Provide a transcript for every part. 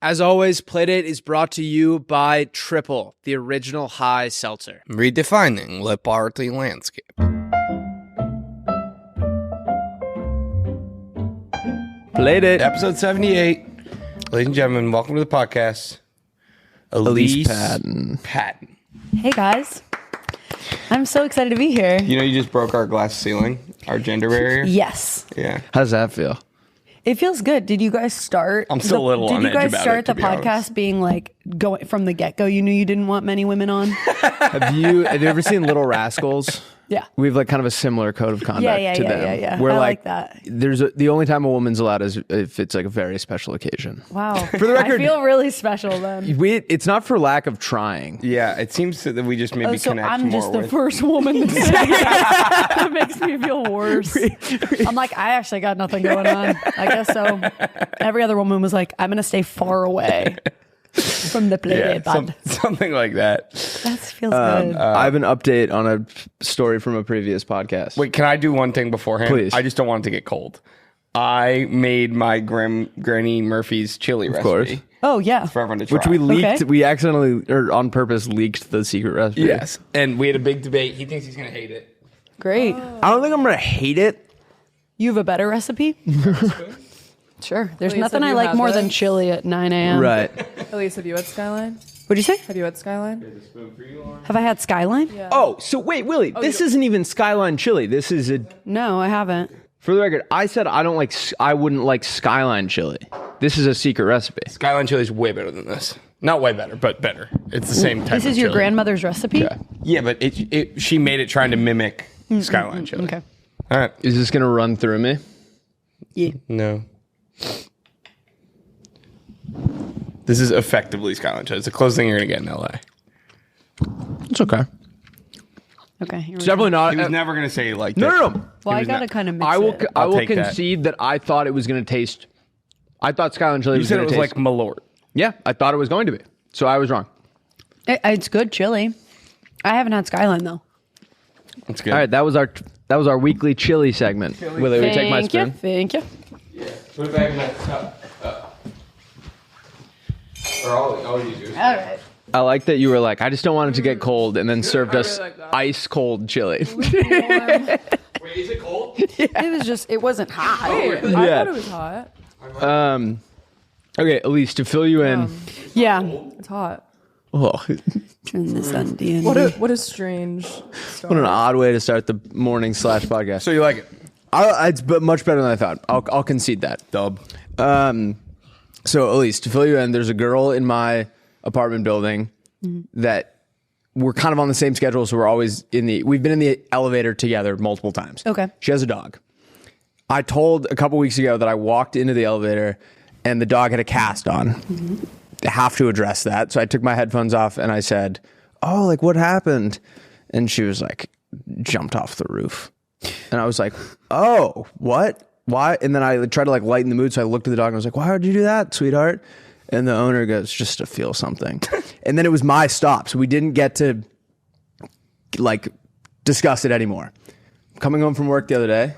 As always, Playdate is brought to you by Triple, the original high seltzer. Redefining the party landscape. Playdate. Episode 78. Ladies and gentlemen, welcome to the podcast. Eilise Patton. Hey guys. I'm so excited to be here. You know, you just broke our glass ceiling, our gender barrier. Yes. Yeah. How does that feel? It feels good. Did you guys start? I'm still a little on edge about it. Did you guys start the to be podcast honest. being like going from the get go? You knew you didn't want many women on. Have you ever seen Little Rascals? Yeah. We have like kind of a similar code of conduct to them. Yeah. Where I like that. The only time a woman's allowed is if it's like a very special occasion. Wow. For the record, I feel really special then. It's not for lack of trying. Yeah, it seems that we just maybe So connect I'm more just the with. first woman to say that. That makes me feel worse. I'm like, I actually got nothing going on. I guess so. Every other woman was like, I'm going to stay far away from the Playdate band. Something like that. That feels good. I have an update on a story from a previous podcast. Wait, can I do one thing beforehand? Please. I just don't want it to get cold. I made my Granny Murphy's chili recipe. course. Oh, yeah. For everyone to try. Which we leaked. Okay. We accidentally, or on purpose, leaked the secret recipe. Yes. And we had a big debate. He thinks he's going to hate it. Great. I don't think I'm going to hate it. You have a better recipe? Sure. There's Elise, nothing have I you like had more than this? chili at 9 a.m. Right. Elise, have you had Skyline? What'd you say? Have you had Skyline? Have I had Skyline? Yeah. Oh, so wait, Willie, this isn't even Skyline chili. This is a. No, I haven't. For the record, I said I wouldn't like Skyline chili. This is a secret recipe. Skyline chili is way better than this. Not way better, but better. It's the same type This of is your chili. grandmother's recipe? Yeah. Yeah, but she made it trying to mimic Skyline chili. Okay. All right. Is this going to run through me? Yeah. No. This is effectively Skyline chili. It's the closest thing you're going to get in LA. It's okay. Okay. Here we It's go. definitely not. He was never going to say it like no, that. no, no. Well, I was gotta not- kind of mix I will. it. I I'll will take that. concede that I thought it was going to taste. I thought Skyline chili You was said going it to was taste like Malort. Yeah, I thought it was going to be. So I was wrong. It's good chili. I haven't had Skyline though. That's good. All right, that was our weekly chili segment. Willie, will you take my spoon? Thank you. Put it back in that cup. Or I'll use yours. All right. I like that you were like, I just don't want it to get cold, and then served I us really like that. ice cold chili. Wait, is it cold? It wasn't hot. Wait, I Yeah. thought it was hot. Okay, Elise, to fill you in. Yeah. It's hot. Oh, Turn this on D&D. What a strange start. what an odd way to start the morning / podcast. So you like it? It's much better than I thought. I'll concede that. Dub. So, Elise, to fill you in, there's a girl in my apartment building that we're kind of on the same schedule, so we've been in the elevator together multiple times. Okay. She has a dog. I told a couple weeks ago that I walked into the elevator and the dog had a cast on. I have to address that. So I took my headphones off and I said, "Oh, like what happened?" And she was like, "Jumped off the roof." And I was like, "Oh, what? Why?" And then I tried to like lighten the mood. So I looked at the dog and I was like, "Why would you do that, sweetheart?" And the owner goes, "Just to feel something." And then it was my stop. So we didn't get to like discuss it anymore. Coming home from work the other day,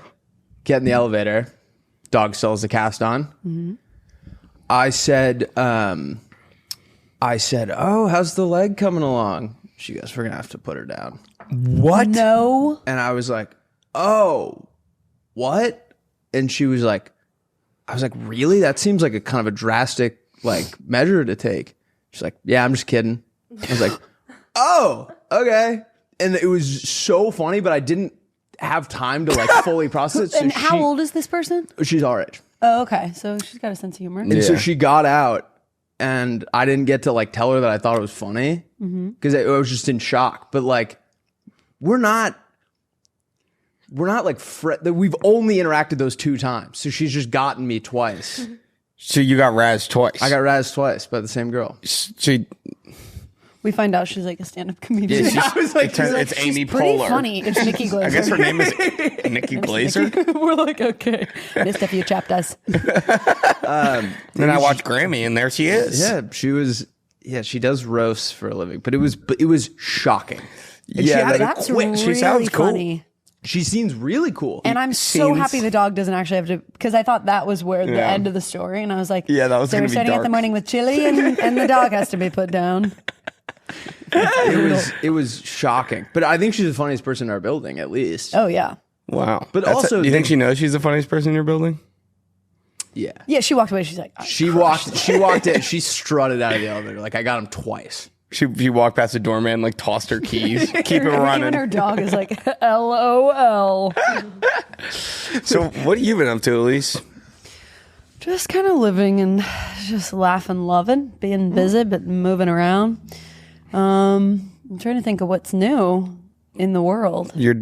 get in the elevator, dog still has the cast on. I said, "Oh, how's the leg coming along?" She goes, "We're going to have to put her down." What? No. And I was like, "Oh, what?" And she was like, I was like, "Really? That seems like a kind of a drastic like measure to take." She's like, "Yeah, I'm just kidding." I was like, "Oh, okay." And it was so funny, but I didn't have time to like fully process it. So And how old is this person? She's our age. Oh, okay. So she's got a sense of humor. And so she got out, and I didn't get to like tell her that I thought it was funny because I was just in shock. But like, we're not like we've only interacted those 2 times, so she's just gotten me twice. So you got razzed twice. I got razzed twice by the same girl. She, We find out she's like a stand-up comedian. I was like, it's Amy Pretty Poehler. funny. It's Nikki Glaser. I guess her name is Nikki Glaser. We're like, okay. Missed a few chapters. Then I watched Grammy, and there she is. yeah, she was. Yeah, she does roasts for a living, but it was shocking. And Yeah, she had that- That's Wait, really she sounds cool. funny. She seems really cool. And I'm so Seems- happy the dog doesn't actually have to, because I thought that was where the Yeah. end of the story. And I was like, Yeah, that was so gonna we're be starting at the dark. morning with chili and the dog has to be put down. It was shocking. But I think she's the funniest person in our building, at least. Oh, yeah. Wow. But That's also do you think the- she knows she's the funniest person in your building? Yeah. Yeah, she walked away. She's like, She walked in. She strutted out of the elevator. Like, I got him twice. She walked past the doorman, like tossed her keys, keep it Even running. her dog is like, LOL. So what have you been up to, Eilise? Just kind of living and just laughing, loving, being busy, but moving around. I'm trying to think of what's new in the world. You're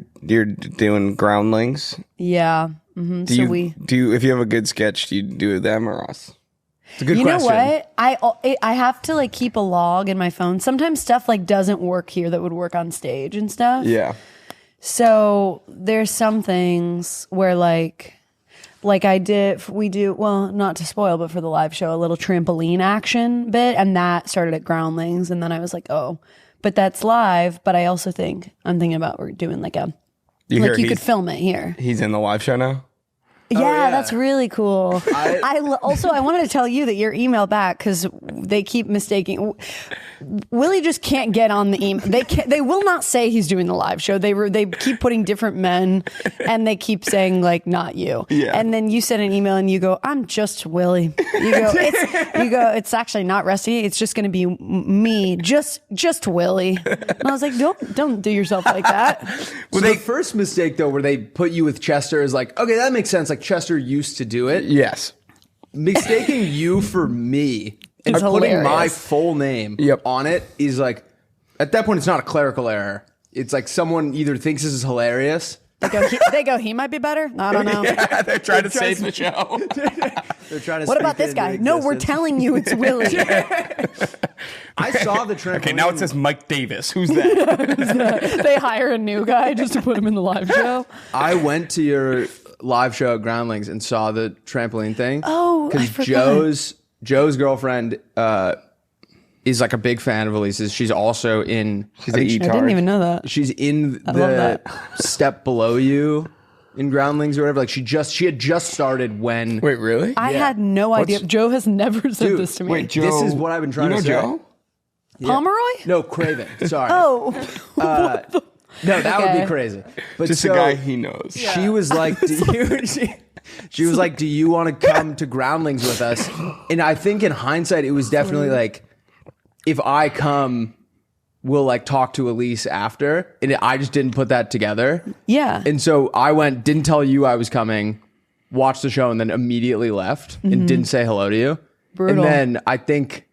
doing Groundlings. Yeah. Do you if you have a good sketch, do you do them or us? It's a good You question. know what? I have to like keep a log in my phone. Sometimes stuff like doesn't work here that would work on stage and stuff. Yeah. So there's some things where like we do, well, not to spoil, but for the live show, a little trampoline action bit, and that started at Groundlings, and then I was like, oh, but that's live. But I also I'm thinking about we're doing like a You hear like you could he's- film it here. He's in the live show now. Yeah, that's really cool. Also, I wanted to tell you that your email back, because they keep mistaking. Willie just can't get on the email. They will not say he's doing the live show. They keep putting different men, and they keep saying like not you. Yeah. And then you send an email and you go, I'm just Willie. It's actually not Rusty. It's just going to be me, just Willie. And I was like, don't do yourself like that. So the first mistake, though, where they put you with Chester is like, okay, that makes sense. Like, Chester used to do it. Yes. Mistaking you for me and It's putting my hilarious. full name on it is like, at that point, it's not a clerical error. It's like someone either thinks this is hilarious. They go, he might be better. I don't know. Yeah, they're trying to save the show. They're trying to. What speak about this it guy? into No, we're existence. telling you it's Willie. I saw the trampoline. Okay, now it says Mike Davis. Who's that? They hire a new guy just to put him in the live show. I went to your live show at Groundlings and saw the trampoline thing. Oh, I because forgot. Joe's girlfriend is like a big fan of Elise's. She's also in. She's I didn't even know that. She's in love the that. step below you in Groundlings or whatever. Like she had just started when. Wait, really? I had no idea. Joe has never said Dude, this to me. Wait, Joe. This is what I've been trying you know to say. Joe? Pomeroy? No, Craven. Sorry. Oh, No, that would Okay. be crazy. But Just so, a guy he knows. She was like, she was like, do you want to come to Groundlings with us? And I think in hindsight, it was definitely like, if I come, we'll like talk to Eilise after. And I just didn't put that together. yeah. And so I went, didn't tell you I was coming, watched the show, and then immediately left and didn't say hello to you. Brutal. And then I think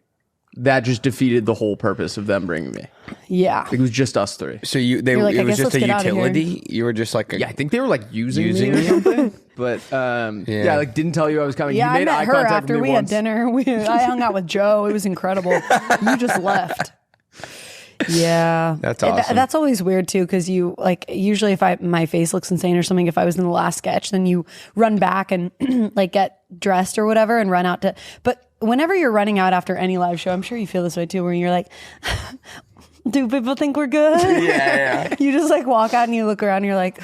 that just defeated the whole purpose of them bringing me. Yeah. It was just us three. So You're like, it I was guess just a let's get outta here. utility. You were just like, Yeah, I think they were like using Using me or you? something. But yeah, like didn't tell you I was coming. Yeah, You I made met eye her contact after with me we once. had dinner. I hung out with Joe. It was incredible. You just left. Yeah. That's awesome. That's always weird too, because you like usually if my face looks insane or something, if I was in the last sketch, then you run back and like get dressed or whatever and run out to. But whenever you're running out after any live show, I'm sure you feel this way too, where you're like, do people think we're good? yeah. You just like walk out and you look around and you're like,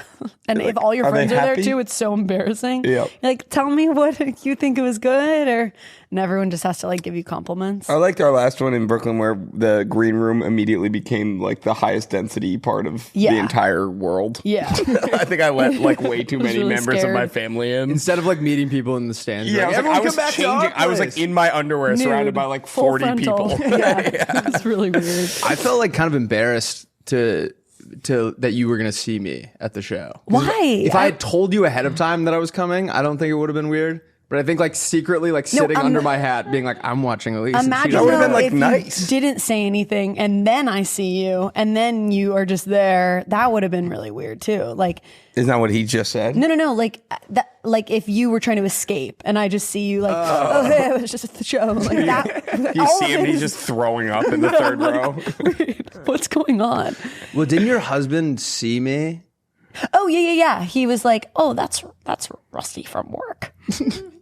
and if all your are they friends are there happy? too, it's so embarrassing. Yep. You're like, tell me what you think it was good, and everyone just has to like give you compliments. I liked our last one in Brooklyn where the green room immediately became like the highest density part of the Yeah. entire world. Yeah. I think I let like way too was many really members scared. of my family in. Instead of like meeting people in the stands. Yeah, like, I everyone was come back to our changing. I was like place. in my underwear surrounded Nude, by like full 40 frontal. people. Yeah. It's really weird. I felt like kind of embarrassed to that you were gonna see me at the show. Why? If I had told you ahead of time that I was coming, I don't think it would have been weird. But I think like secretly like sitting under my hat, being like, I'm watching Eilise. and Imagine she's would've though, been, like, if nice. you didn't say anything and then I see you and then you are just there. That would have been really weird too. Like, Isn't that what he just said? no. Like that. Like if you were trying to escape and I just see you like, oh, hey, it was just at the show. Like that. You all see of him, it he's is- just throwing up in the third row. What's going on? Well, didn't your husband see me? Oh yeah. He was like, oh, that's Rusty from work.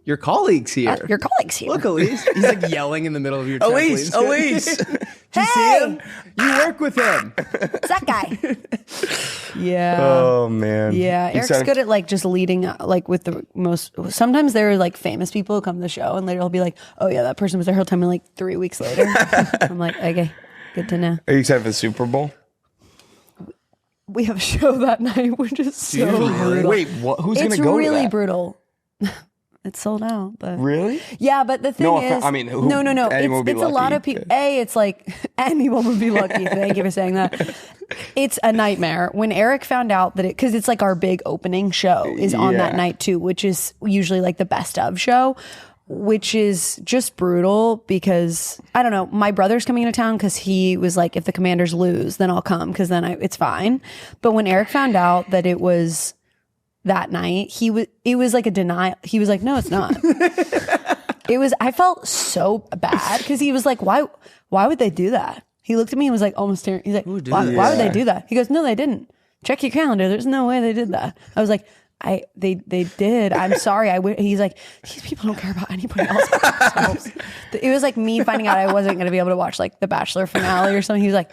Your colleagues here. Your colleagues here. Look, Eilise. He's like yelling in the middle of your Eilise, trampoline Eilise. stand. Do you see him? You work with him. It's that guy. Yeah. Oh man. Yeah, Eric's good at like just leading like with the most. Sometimes there are like famous people who come to the show and later he'll be like, "Oh yeah, that person was there whole time," and like 3 weeks later, I'm like, "Okay, good to know." Are you excited for the Super Bowl? We have a show that night, which is so brutal. Wait, what? Who's going It's to go really to that? brutal. It's sold out, but Really? yeah. But the thing No, is, I mean, no. anyone would be It's a lot lucky. of people. It's like anyone would be lucky. Thank you for saying that. It's a nightmare. When Eric found out that because it's like our big opening show is on that Yeah. night too, which is usually like the best of show, which is just brutal because I don't know. My brother's coming into town because he was like, if the Commanders lose, then I'll come because then it's fine. But when Eric found out that it was that night, it was like a denial. He was like, no, it's not. I felt so bad because he was like, why would they do that? He looked at me and was like almost staring. He's like, why would they do that? He goes, no, they didn't. Check your calendar. There's no way they did that. I was like, they did. I'm sorry. He's like, these people don't care about anybody else but themselves. It was like me finding out I wasn't going to be able to watch like the Bachelor finale or something. He was like,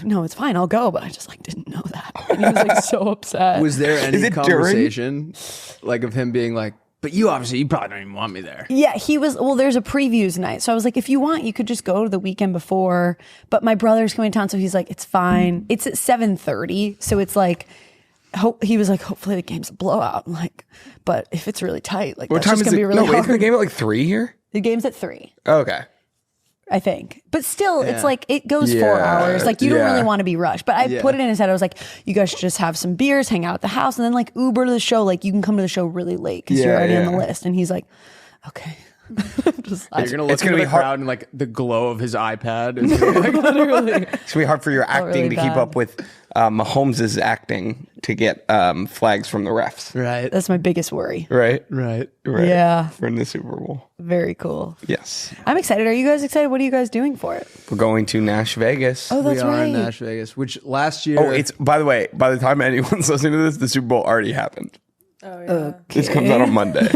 no, it's fine. I'll go. But I just like didn't know that. And he was like so upset. Was there any it conversation like of him being like, but you probably don't even want me there? Yeah, he was. Well, there's a previews night. So I was like, if you want, you could just go to the weekend before. But my brother's coming to town. So he's like, it's fine. It's at 7:30. So it's like, he was like, hopefully the game's a blowout. I'm like, but if it's really tight, like What that's time just is gonna it? be really No, wait, hard. is the game at like 3 here? The game's at 3, Okay. I think. But still, it's Yeah. like it goes 4 Yeah, hours. Like you don't yeah. really want to be rushed. But I put it in his head. I was like, you guys should just have some beers, hang out at the house, and then like Uber to the show. Like you can come to the show really late because you're Yeah, already on the yeah. list. And he's like, okay. Just You're gonna look It's gonna into be the hard- crowd and like the glow of his iPad. Is gonna be like, literally. It's going to be hard for your acting really to keep bad. up with Mahomes' acting to get flags from the refs. right, That's my biggest worry. Right? right. Right. Yeah. For the Super Bowl. Very cool. Yes. I'm excited. Are you guys excited? What are you guys doing for it? We're going to Nash Vegas. Oh, that's we are right. in Nash Vegas, which last year. Oh, it's, by the way, by the time anyone's listening to this, the Super Bowl already happened. Oh yeah. This comes out on Monday.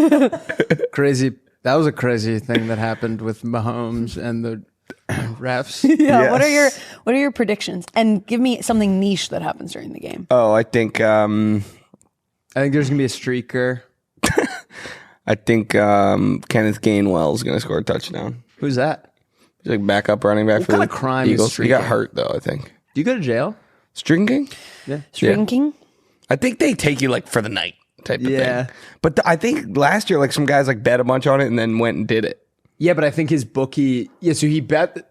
crazy. That was a crazy thing that happened with Mahomes and the refs. Yeah. Yes. What are your predictions? And give me something niche that happens during the game. Oh, I think I think there's gonna be a streaker. Kenneth Gainwell is going to score a touchdown. Who's that? He's like backup running back What for kind the of crime is Eagles. He got streaking? hurt though, I think. Do you go to jail? Streaking? Shrinking? I think they take you like for the night type of Yeah. thing. But I think last year, like some guys like bet a bunch on it and then went and did it. Yeah, but I think his bookie. Yeah, so he bet.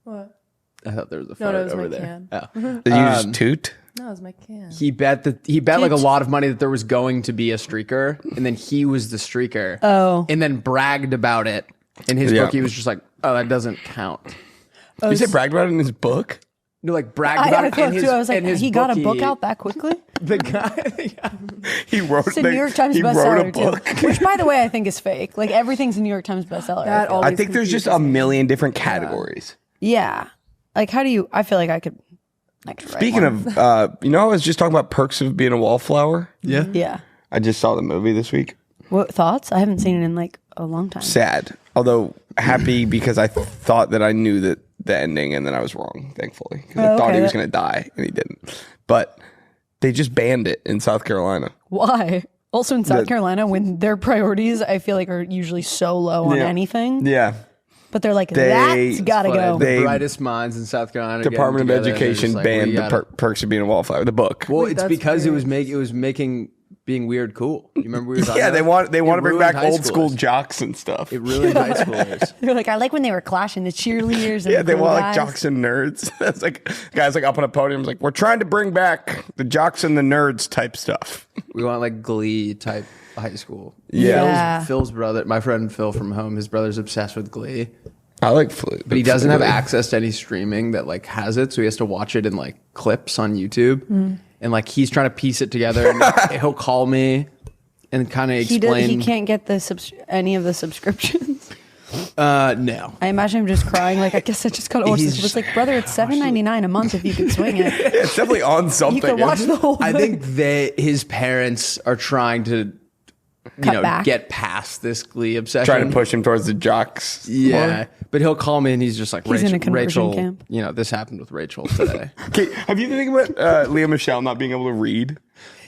What? I thought there was a No, fart no, it was over my there. can. Oh. Did you just toot? No, it was my can. He bet like a lot of money that there was going to be a streaker, and then he was the streaker. Oh. And then bragged about it, and his Yeah. bookie was just like, "Oh, that doesn't count." You said bragged about it in his book? No, like bragged I about it. thought in his, too. I was like, in his he got a book bookie. out that quickly? The guy. He wrote It's a New York Times he wrote bestseller a book. too. Which, by the way, I think is fake. Like everything's a New York Times bestseller. That I feel. I think there's just a confuses me. million different categories. Yeah. Like how do you? I feel like I could write Speaking one. of, I was just talking about perks of being a wallflower. Yeah. Yeah. I just saw the movie this week. What thoughts? I haven't seen it in like a long time. Sad, although happy because I thought that I knew that the ending, and then I was wrong, thankfully, because I thought he was going to die, and he didn't. But they just banned it in South Carolina. Why? Also in South Carolina, when their priorities, I feel like, are usually so low on Yeah. anything. Yeah, But they're like, that's gotta go. The brightest minds in South Carolina. Department of getting together, and Education they're just like, banned we the gotta- perks of being a wallflower. The book. Well, Wait, it's that's because it weird. was making being weird cool. You remember we were talking Yeah, about they want to bring ruined back high old school schoolers. jocks and stuff. It ruined high schoolers. They're like, I like when they were clashing the cheerleaders. And Yeah, they the want guys. like jocks and nerds. That's like guys like up on a podium, like we're trying to bring back the jocks and the nerds type stuff. We want like Glee type high school. Yeah. Phil's brother, my friend Phil from home, his brother's obsessed with Glee, I like flute, but he doesn't have access to any streaming that like has it, so he has to watch it in like clips on YouTube. And like he's trying to piece it together, and he'll call me and kind of explain. He can't get the any of the subscriptions. No. I imagine him just crying. Like, I guess I just gotta watch He's this. It's like, brother, it's $7.99 a month if you could swing it. Yeah, it's definitely on something. You could watch the whole I thing. think his parents are trying to cut back. get past this Glee obsession. Try to push him towards the jocks. Yeah, but he'll call me and he's just like, He's in a Rachel, conversion camp. this happened with Rachel today. Okay, have you been thinking about Leah Michelle not being able to read?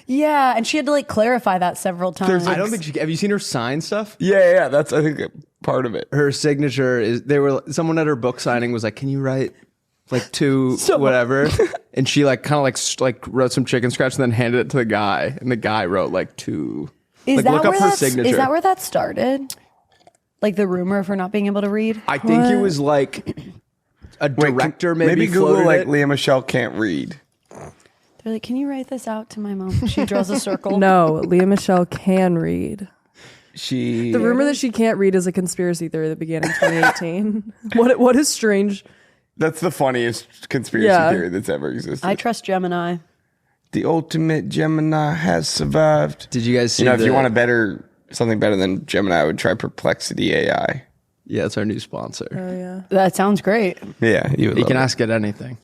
Yeah, and she had to like clarify that several times. I don't think have you seen her sign stuff? Yeah, that's I think part of it. Her signature is someone at her book signing was like, can you write like to whatever? And she like kind of like wrote some chicken scratch and then handed it to the guy, and the guy wrote like to. Is Look up her signature. Is that where that started? Like the rumor of her not being able to read? I think it was like a director maybe Google floated like it. Leah Michelle can't read. They're like, can you write this out to my mom? She draws a circle. No, Leah Michelle can read. The rumor that she can't read is a conspiracy theory that began in 2018. What is strange? That's the funniest conspiracy theory that's ever existed. I trust Gemini. The ultimate Gemini has survived. Did you guys see? If you want something better than Gemini, I would try Perplexity AI. Yeah, it's our new sponsor. Oh yeah. That sounds great. Yeah, you can ask it anything.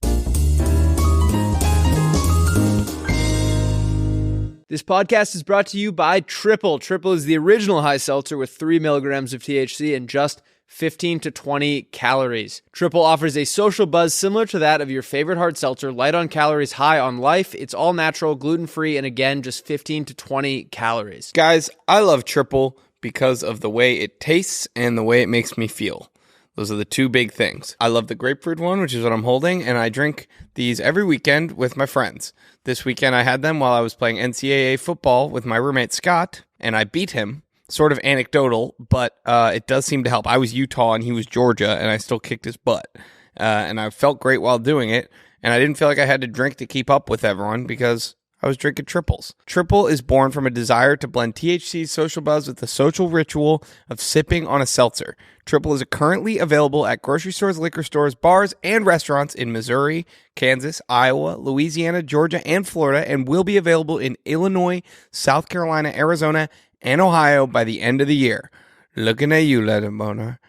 This podcast is brought to you by Triple. Triple is the original high seltzer with 3 milligrams of THC and just 15 to 20 calories. Triple offers a social buzz similar to that of your favorite hard seltzer, light on calories, high on life. It's all natural, gluten-free, and again, just 15 to 20 calories. Guys, I love Triple because of the way it tastes and the way it makes me feel. Those are the two big things. I love the grapefruit one, which is what I'm holding, and I drink these every weekend with my friends. This weekend I had them while I was playing NCAA football with my roommate Scott, and I beat him. Sort of anecdotal, but it does seem to help. I was Utah and he was Georgia, and I still kicked his butt. And I felt great while doing it, and I didn't feel like I had to drink to keep up with everyone because I was drinking triples. Triple is born from a desire to blend THC's social buzz with the social ritual of sipping on a seltzer. Triple is currently available at grocery stores, liquor stores, bars, and restaurants in Missouri, Kansas, Iowa, Louisiana, Georgia, and Florida, and will be available in Illinois, South Carolina, Arizona, and Ohio by the end of the year. Looking at you, Letter Boner.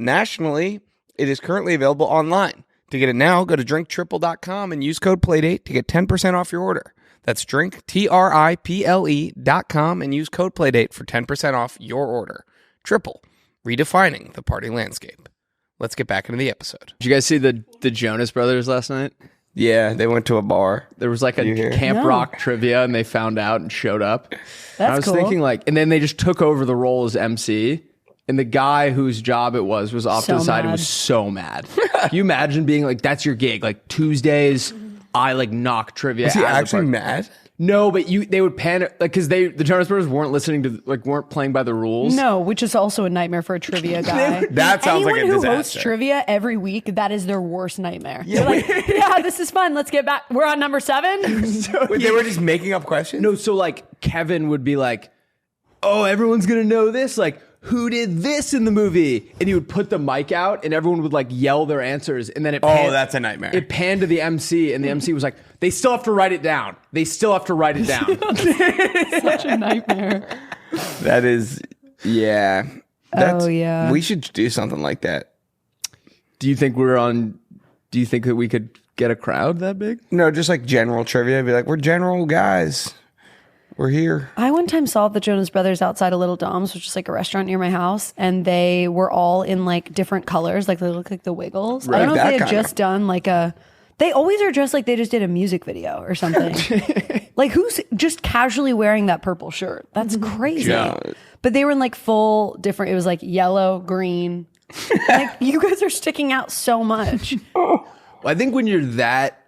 Nationally, it is currently available online. To get it now, go to drinktriple.com and use code Playdate to get 10% off your order. That's drinktriple.com and use code Playdate for 10% off your order. Triple, redefining the party landscape. Let's get back into the episode. Did you guys see the Jonas Brothers last night? Yeah, they went to a bar. There was like a Camp Rock trivia, and they found out and showed up. That's I was cool. thinking and then they just took over the role as MC, and the guy whose job it was off to the side and was so mad. Can you imagine being like, that's your gig, like Tuesdays, I like knock trivia. Is he out of the actually park. mad? No, but they would panic because the Jonas Brothers weren't listening to weren't playing by the rules. No, which is also a nightmare for a trivia guy. That sounds like a Anyone who disaster. hosts trivia every week, that is their worst nightmare. They're like, yeah, this is fun. Let's get back. We're on number 7. Wait, they were just making up questions? No, so like Kevin would be like, oh, everyone's gonna know this. Like, who did this in the movie? And he would put the mic out and everyone would like yell their answers. And then that's a nightmare. It panned to the MC and the MC was like, they still have to write it down. They still have to write it down. Such a nightmare. That is, yeah. Yeah. We should do something like that. Do you think that we could get a crowd that big? No, just like general trivia. Be like, we're general guys. We're here. I one time saw the Jonas Brothers outside of Little Dom's, which is like a restaurant near my house, and they were all in like different colors. Like they look like the Wiggles. Right, I don't know if that they had kinda. just done like they always are dressed like they just did a music video or something. Like who's just casually wearing that purple shirt? That's crazy. Yeah. But they were in like full different, it was like yellow, green. Like you guys are sticking out so much. Well, I think when you're that,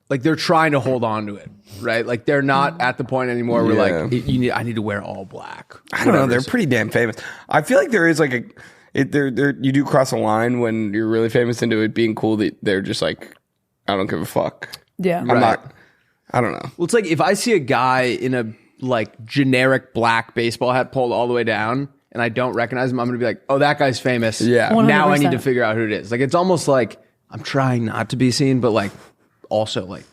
like they're trying to hold on to it, right? Like they're not at the point anymore where like I need to wear all black. I don't know. They're pretty damn famous. I feel like there is like you do cross a line when you're really famous into it being cool that they're just like, I don't give a fuck. Yeah. I'm not, I don't know. Well, it's like if I see a guy in a like generic black baseball hat pulled all the way down and I don't recognize him, I'm going to be like, oh, that guy's famous. Yeah. Now I 100%. need to figure out who it is. Like, it's almost like I'm trying not to be seen, but like also like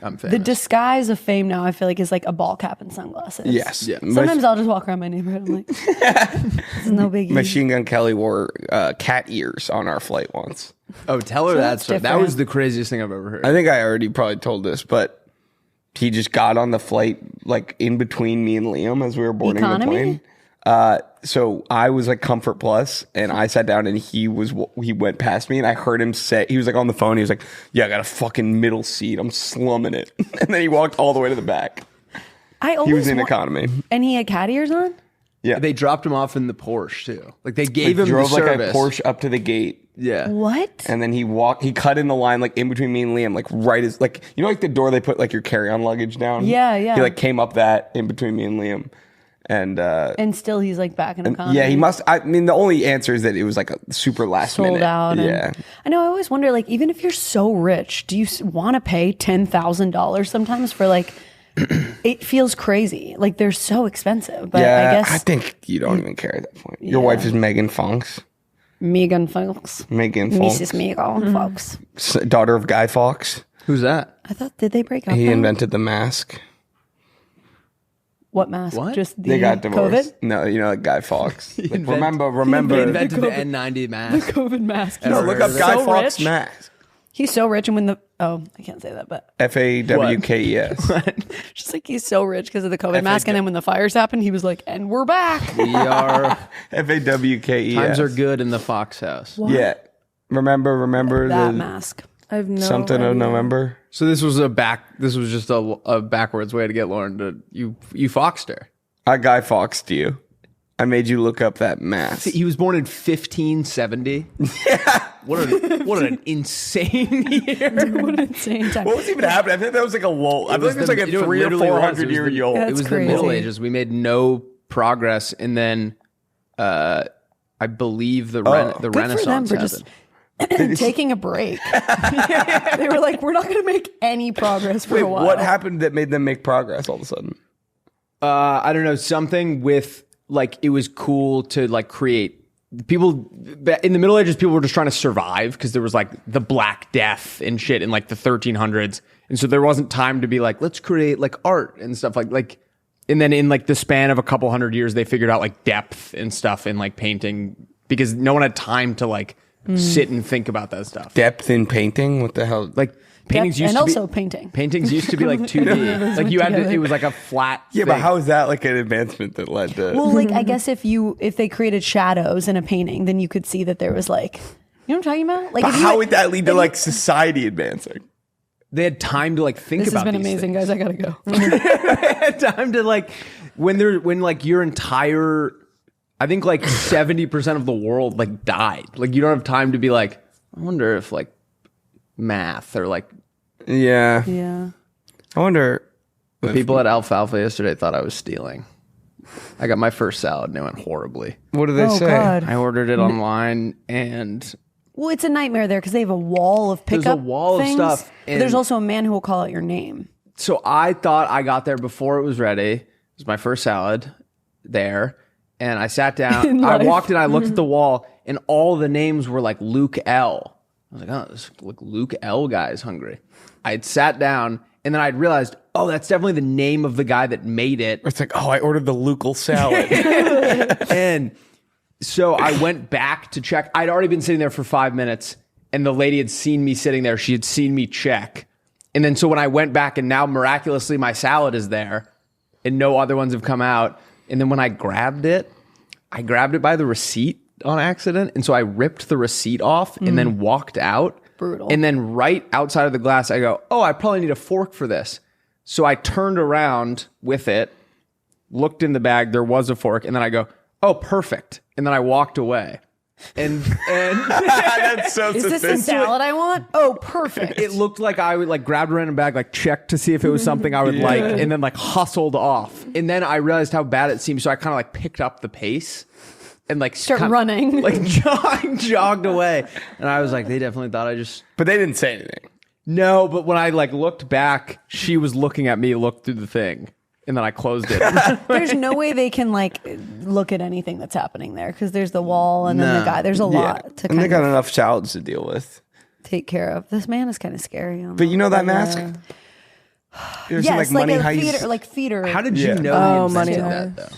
I'm famous. The disguise of fame now, I feel like, is like a ball cap and sunglasses. Yes. Yeah. Sometimes I'll just walk around my neighborhood. I'm like, it's no biggie. Machine Gun Kelly wore cat ears on our flight once. Oh, tell her So that that's story. That different. was the craziest thing I've ever heard. I think I already probably told this, but he just got on the flight like in between me and Liam as we were boarding Economy? the plane. So I was like Comfort Plus, and I sat down, and he went past me, and I heard him say, he was like on the phone, he was like, "Yeah, I got a fucking middle seat. I'm slumming it." And then he walked all the way to the back. He was in economy, and he had cat ears on. Yeah, They dropped him off in the Porsche too. Like they gave him drove the like service. a Porsche up to the gate. Yeah. What? And then he cut in the line like in between me and Liam, like right as like, you know, like the door they put like your carry-on luggage down. Yeah, yeah. He like came up that in between me and Liam, and still he's like back in economy. yeah, he must. I mean, the only answer is that it was like a super last sold minute. out. Yeah, I know. I always wonder, like, even if you're so rich, do you want to pay $10,000 sometimes for like? It feels crazy. Like they're so expensive. But yeah. I guess I think you don't even care at that point. Your wife is Megan Fox. Megan Fox. Megan Fox, Mrs. Megan Fox. daughter of Guy Fawkes. Who's that? I thought, did they break up? He now? invented the mask. What mask? What? Just the They got divorced. COVID? No, you know, like Guy Fawkes. Like, He remember. invented the N90 mask. COVID mask. No, He's look up so Guy Fawkes rich. mask. He's so rich, and when I can't say that, but FAWKES. just like he's so rich because of the COVID mask, and then when the fires happened, he was like, "And we're back." We are FAWKES. times are good in the Fox house. Yeah. Remember That the mask. I have no something idea. of November? So this was just a backwards way to get Lauren to you foxed her. I Guy Fawkes to you. I made you look up that mask. He was born in 1570. Yeah. What an insane year. What an insane time. What was even happening? I think that was like a lull. I feel like it was like a 300 or 400 year lull. That's It was crazy. the Middle Ages. We made no progress, and then I believe the Good for them Renaissance for happened. just taking a break. They were like, "We're not going to make any progress for Wait, a while." what happened that made them make progress all of a sudden? I don't know, something with like it was cool to like create people in the Middle Ages. People were just trying to survive because there was like the Black Death and shit in like the 1300s, and so there wasn't time to be like, let's create like art and stuff like. And then in like the span of a couple hundred years, they figured out like depth and stuff in like painting because no one had time to like sit and think about that stuff. Depth in painting? What the hell? Like paintings used and to also be painting. Paintings used to be like 2D. Like you had to, it was like a flat. yeah, thing. but how is that like an advancement that led to? Well, like I guess if they created shadows in a painting, then you could see that there was like, you know what I'm talking about? Like, But if you how had- would that lead to like society advancing? They had time to like think This has about been these amazing, things. guys. I gotta go. They had time to like when like your entire, I think like 70% of the world like died. Like you don't have time to be like, I wonder if like math or like Yeah. Yeah. I wonder. the people at Alfalfa yesterday thought I was stealing. I got my first salad and it went horribly. What do they Oh say? God. I ordered it online and Well, it's a nightmare there because they have a wall of pickup. There's a wall of things, stuff, but there's and- also a man who will call out your name. so I thought I got there before it was ready. It was my first salad there. And I sat down. In I life. walked in, I looked at the wall, and all the names were like Luke L. I was like, oh, this Luke L guy is hungry. I had sat down, and then I'd realized, oh, that's definitely the name of the guy that made it. It's like, oh, I ordered the Lucal salad. And so I went back to check. I'd already been sitting there for 5 minutes, and the lady had seen me sitting there. She had seen me check. And then so when I went back, and now miraculously my salad is there, and no other ones have come out. And then when I grabbed it by the receipt on accident. And so I ripped the receipt off and then walked out. Brutal. And then right outside of the glass, I go, oh, I probably need a fork for this. So I turned around with it, looked in the bag, there was a fork, and then I go, oh, perfect. And then I walked away. And That's so Is this the salad I want? Oh, perfect. it looked like I would like grabbed a random bag, like checked to see if it was something I would like, and then like hustled off. And then I realized how bad it seemed, so I kind of like picked up the pace and like Start running. like jogged away. And I was like, they definitely thought I just But they didn't say anything. no. But when I like looked back, she was looking at me, looked through the thing, and then I closed it. There's no way they can like look at anything that's happening there because there's the wall and then the guy. There's a lot to And they kind got of enough salads to deal with. take care of. This man is kind of scary. But you know that mask? There's Yes, some, like money a heist. theater, like theater. How did you Yeah. know Oh, he money invented that heist. though?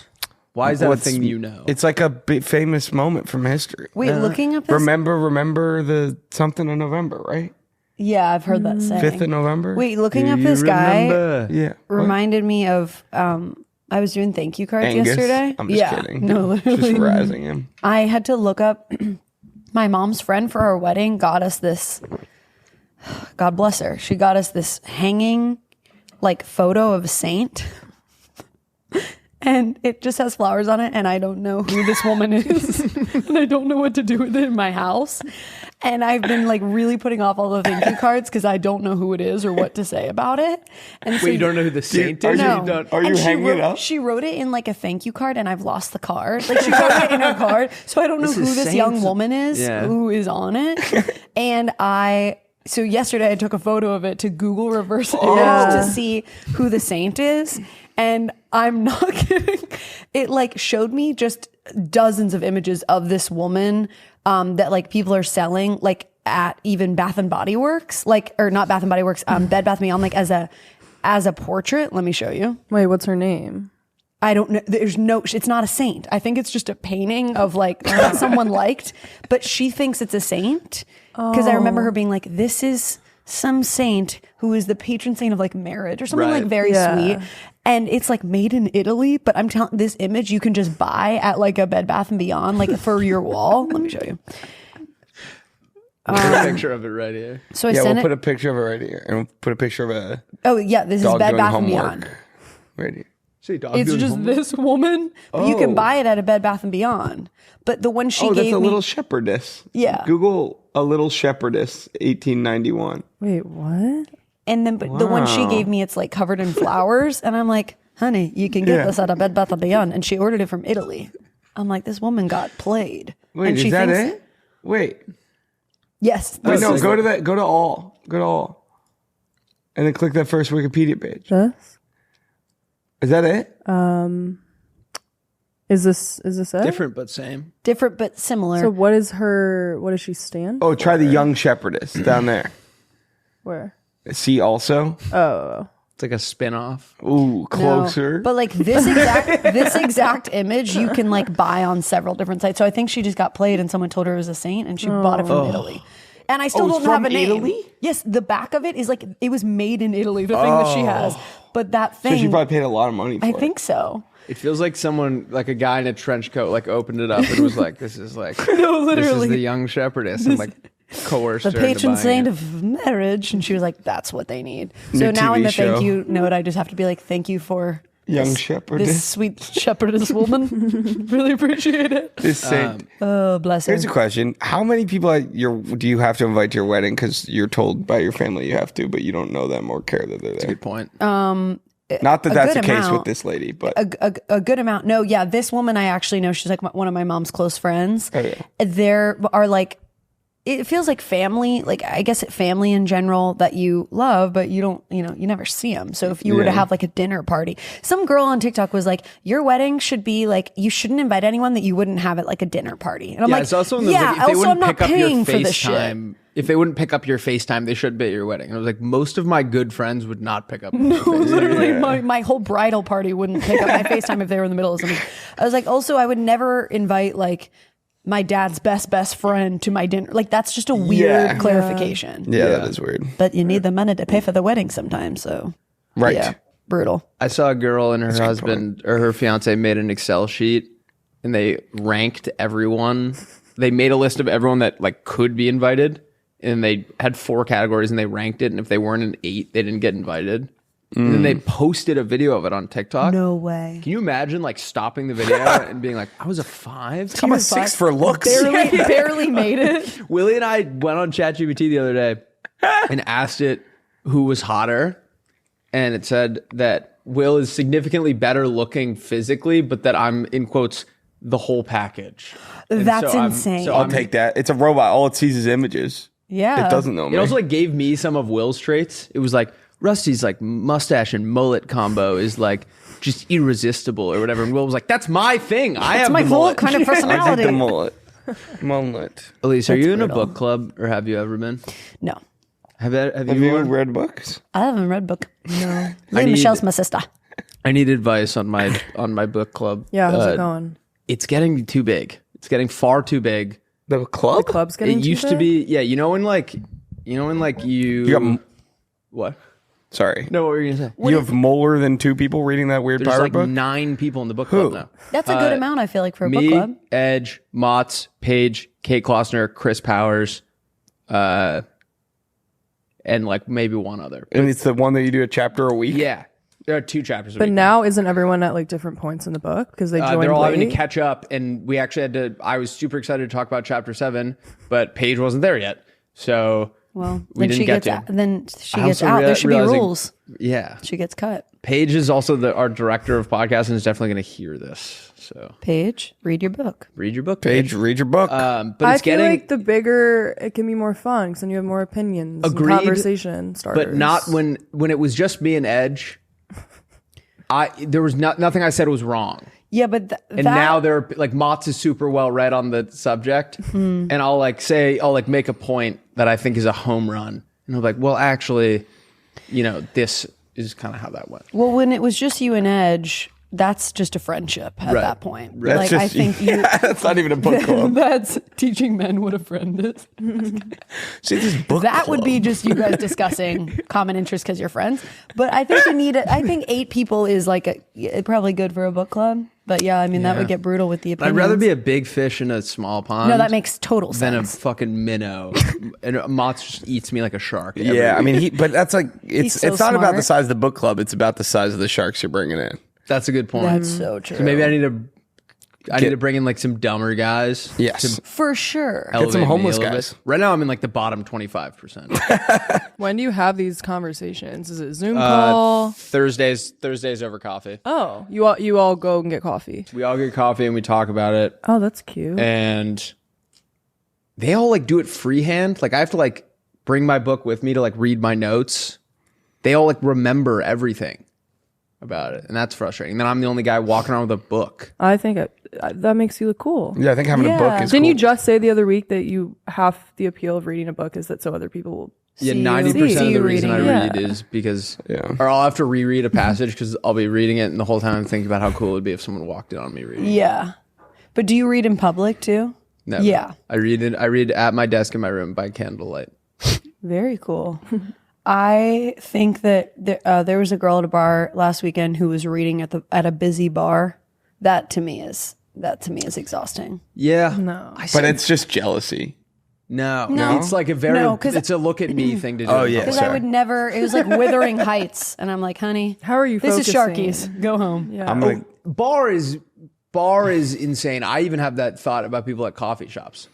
Why is that What's- a thing you know? It's like a big famous moment from history. Wait, looking up this. Remember the something in November, right? Yeah, I've heard that saying. 5th of November? Wait, looking Do up you this guy remember? Yeah. What? reminded me of I was doing thank you cards Angus? yesterday. I'm just kidding. No, literally. Just razzing him. I had to look up my mom's friend for our wedding got us this, God bless her. She got us this hanging like photo of a saint. And it just has flowers on it, and I don't know who this woman is, and I don't know what to do with it in my house. And I've been like really putting off all the thank you cards because I don't know who it is or what to say about it. And Wait, you don't know who the saint is? No. Are you And hanging it up? She wrote it in like a thank you card, and I've lost the card. Like she wrote it in her card, so I don't know This who is this young saints. woman is who is on it. And so yesterday I took a photo of it to Google reverse image to see who the saint is. And I'm not kidding. It like showed me just dozens of images of this woman that like people are selling like at even Bath and Body Works, like, or not Bath and Body Works, Bed Bath & Beyond, like as a portrait. Let me show you. Wait, what's her name? I don't know. It's not a saint. I think it's just a painting of like that someone liked, but she thinks it's a saint. Because I remember her being like, this is some saint who is the patron saint of like marriage or something like very sweet. And it's like made in Italy, but I'm telling this image you can just buy at like a Bed Bath & Beyond, like for your wall. Let me show you. Put a picture of it right here. So I Yeah, sent we'll it. put a picture of it right here, and we'll put a picture of a Oh yeah, this is dog Bed doing Bath & homework Beyond. right here. See, dog It's doing just homework? this woman. But you can buy it at a Bed Bath & Beyond. But the one she Oh, that's gave a me, little shepherdess. Yeah. Google a little shepherdess, 1891. Wait, what? and then but the one she gave me, it's like covered in flowers, and I'm like, honey, you can get this at a Bed Bath & Beyond, and she ordered it from Italy. I'm like, this woman got played. Wait, and is she that thinks, it? Wait. Yes. Wait, no, sick. go to that. Go to all. Go to all. And then click that first Wikipedia page. This? Is that it? Is this it? Different but same. Different but similar. So what does she stand? Oh, try the young shepherdess down there. Where? See also? Oh. It's like a spin-off. Ooh, No, closer. but like this exact image you can like buy on several different sites. So I think she just got played and someone told her it was a saint and she bought it from Italy. And I still it's don't have from a name. Italy? Yes, the back of it is like it was made in Italy, the thing that she has. But that So thing she probably paid a lot of money for I it. think so. It feels like someone, like a guy in a trench coat, like opened it up and was like, "This is like, No, this literally. is the young shepherdess," and like coerced The her into patron buying saint it. of marriage. And she was like, that's what they need. New So now in TV the show. thank you note, I just have to be like, thank you for Young this shepherdess. sweet shepherdess woman. Really appreciate it. This saint. Oh, bless her. Here's a question: how many people do you have to invite to your wedding? Because you're told by your family you have to, but you don't know them or care that they're there. Good point. Not that that's the good case with amount. this lady, but A good amount. No, yeah, this woman I actually know. She's like one of my mom's close friends. Oh, yeah. There are like, it feels like family, like I guess family in general that you love, but you don't, you never see them. So if you were to have like a dinner party, some girl on TikTok was like, your wedding should be like, you shouldn't invite anyone that you wouldn't have at like a dinner party. And I'm Yeah, like, it's also yeah, like, if they also I'm wouldn't not pick up your paying for this shit. FaceTime, if they wouldn't pick up your FaceTime, they should be at your wedding. And I was like, most of my good friends would not pick up. Literally, my whole bridal party wouldn't pick up my FaceTime if they were in the middle of something. I was like, also, I would never invite like my dad's best friend to my dinner. Like, that's just a weird clarification. yeah, that is weird. But you need the money to pay for the wedding sometimes. So, Right. yeah, brutal. I saw a girl and her husband or her fiance made an Excel sheet and they ranked everyone. They made a list of everyone that like could be invited and they had 4 categories and they ranked it. And if they weren't an 8, they didn't get invited. And then they posted a video of it on TikTok. No way. Can you imagine like stopping the video and being like, I was a 5? I'm a 6 for looks. Barely made it. Willie and I went on ChatGPT the other day and asked it who was hotter. And it said that Will is significantly better looking physically, but that I'm, in quotes, the whole package. And That's I'm- insane. I'll take that. It's a robot. All it sees is images. Yeah. It doesn't know me. It also like gave me some of Will's traits. It was like Rusty's like mustache and mullet combo is like just irresistible or whatever. And Will was like, that's my thing. I have my the whole mullet. kind of I think personality. the mullet. Mullet. Elise, are you in a brutal. book club or have you ever been? No. Have Have you you ever read books? I haven't read book. No. I need- Michelle's my sister. I need advice on my book club. Yeah, how's it going? It's getting too big. It's getting far too big. The club? Club's getting It used too to big? be, yeah. You know when you You got, what? Sorry. No, what were you gonna say? You have more than 2 people reading that weird There's pirate like book? 9 people in the book club now. That's a good amount, I feel like, for a book Me, club. Edge, Motts, Paige, Kate Klossner, Chris Powers, and like maybe one other. And it's the one that you do a chapter a week? Yeah, there are 2 chapters. But now isn't everyone at like different points in the book because they joined they're all having to late? catch up, and we actually had to. I was super excited to talk about chapter 7, but Paige wasn't there yet, so Well, we then didn't she get gets to. out. Then she I'm gets also out. There should be realizing- rules. Yeah, She gets cut. Paige is also our director of podcasting. Is definitely going to hear this. So Paige, read your book. read your book, Paige, read your book. But I it's feel getting like the bigger it can be more fun because then you have more opinions, Agreed, and conversation starters. but not when it was just me and Edge. There was nothing I said was wrong. Yeah, but And now they're like Motts is super well read on the subject, and I'll make a point that I think is a home run, and I'm like, well, actually, this is kind of how that went. Well, when it was just you and Edge, that's just a friendship at Right. that point. That's Like, just, I think you. that's not even a book club. That's teaching men what a friend is. See, this book That would club. be just you guys discussing common interests because you're friends. But I think you need I think 8 people is like probably good for a book club. But yeah, I mean that would get brutal with the I'd opinions. rather be a big fish in a small pond. No, that makes total than a sense. fucking minnow. And Motts just eats me like a shark. every Yeah, I week. mean, but that's like, He's it's so not about the smart. size of the book club. It's about the size of the sharks you're bringing in. that's a good point. That's so true. So maybe I need to bring in like some dumber guys. Yes. to for sure. elevate some me a homeless little guys. bit. Right now, I'm in like the bottom 25%. when do you have these conversations? Is it Zoom call? Thursdays over coffee. Oh, you all go and get coffee. We all get coffee and we talk about it. Oh, that's cute. And they all like do it freehand. Like I have to like bring my book with me to like read my notes. They all like remember everything about it, and that's frustrating. Then I'm the only guy walking around with a book. I think that makes you look cool. Yeah, I think having a book is Didn't cool. you just say the other week that you half the appeal of reading a book is that so other people will Yeah, see 90% of you the reason I reading it. read is because, Yeah. or I'll have to reread a passage because I'll be reading it, and the whole time I'm thinking about how cool it would be if someone walked in on me reading. Yeah. But do you read in public too? Never. Yeah. I read at my desk in my room by candlelight. Very cool. I think that there was a girl at a bar last weekend who was reading at a busy bar. That to me is exhausting. Yeah. No. But it's just jealousy. No. No. It's like a very, No, 'cause- it's a look at me thing to do. Oh, yeah. Because Sorry. I would never. It was like Wuthering Heights, and I'm like, honey, How are you this is focusing? Sharkies. Go home. Yeah. I'm like, Bar is insane. I even have that thought about people at coffee shops.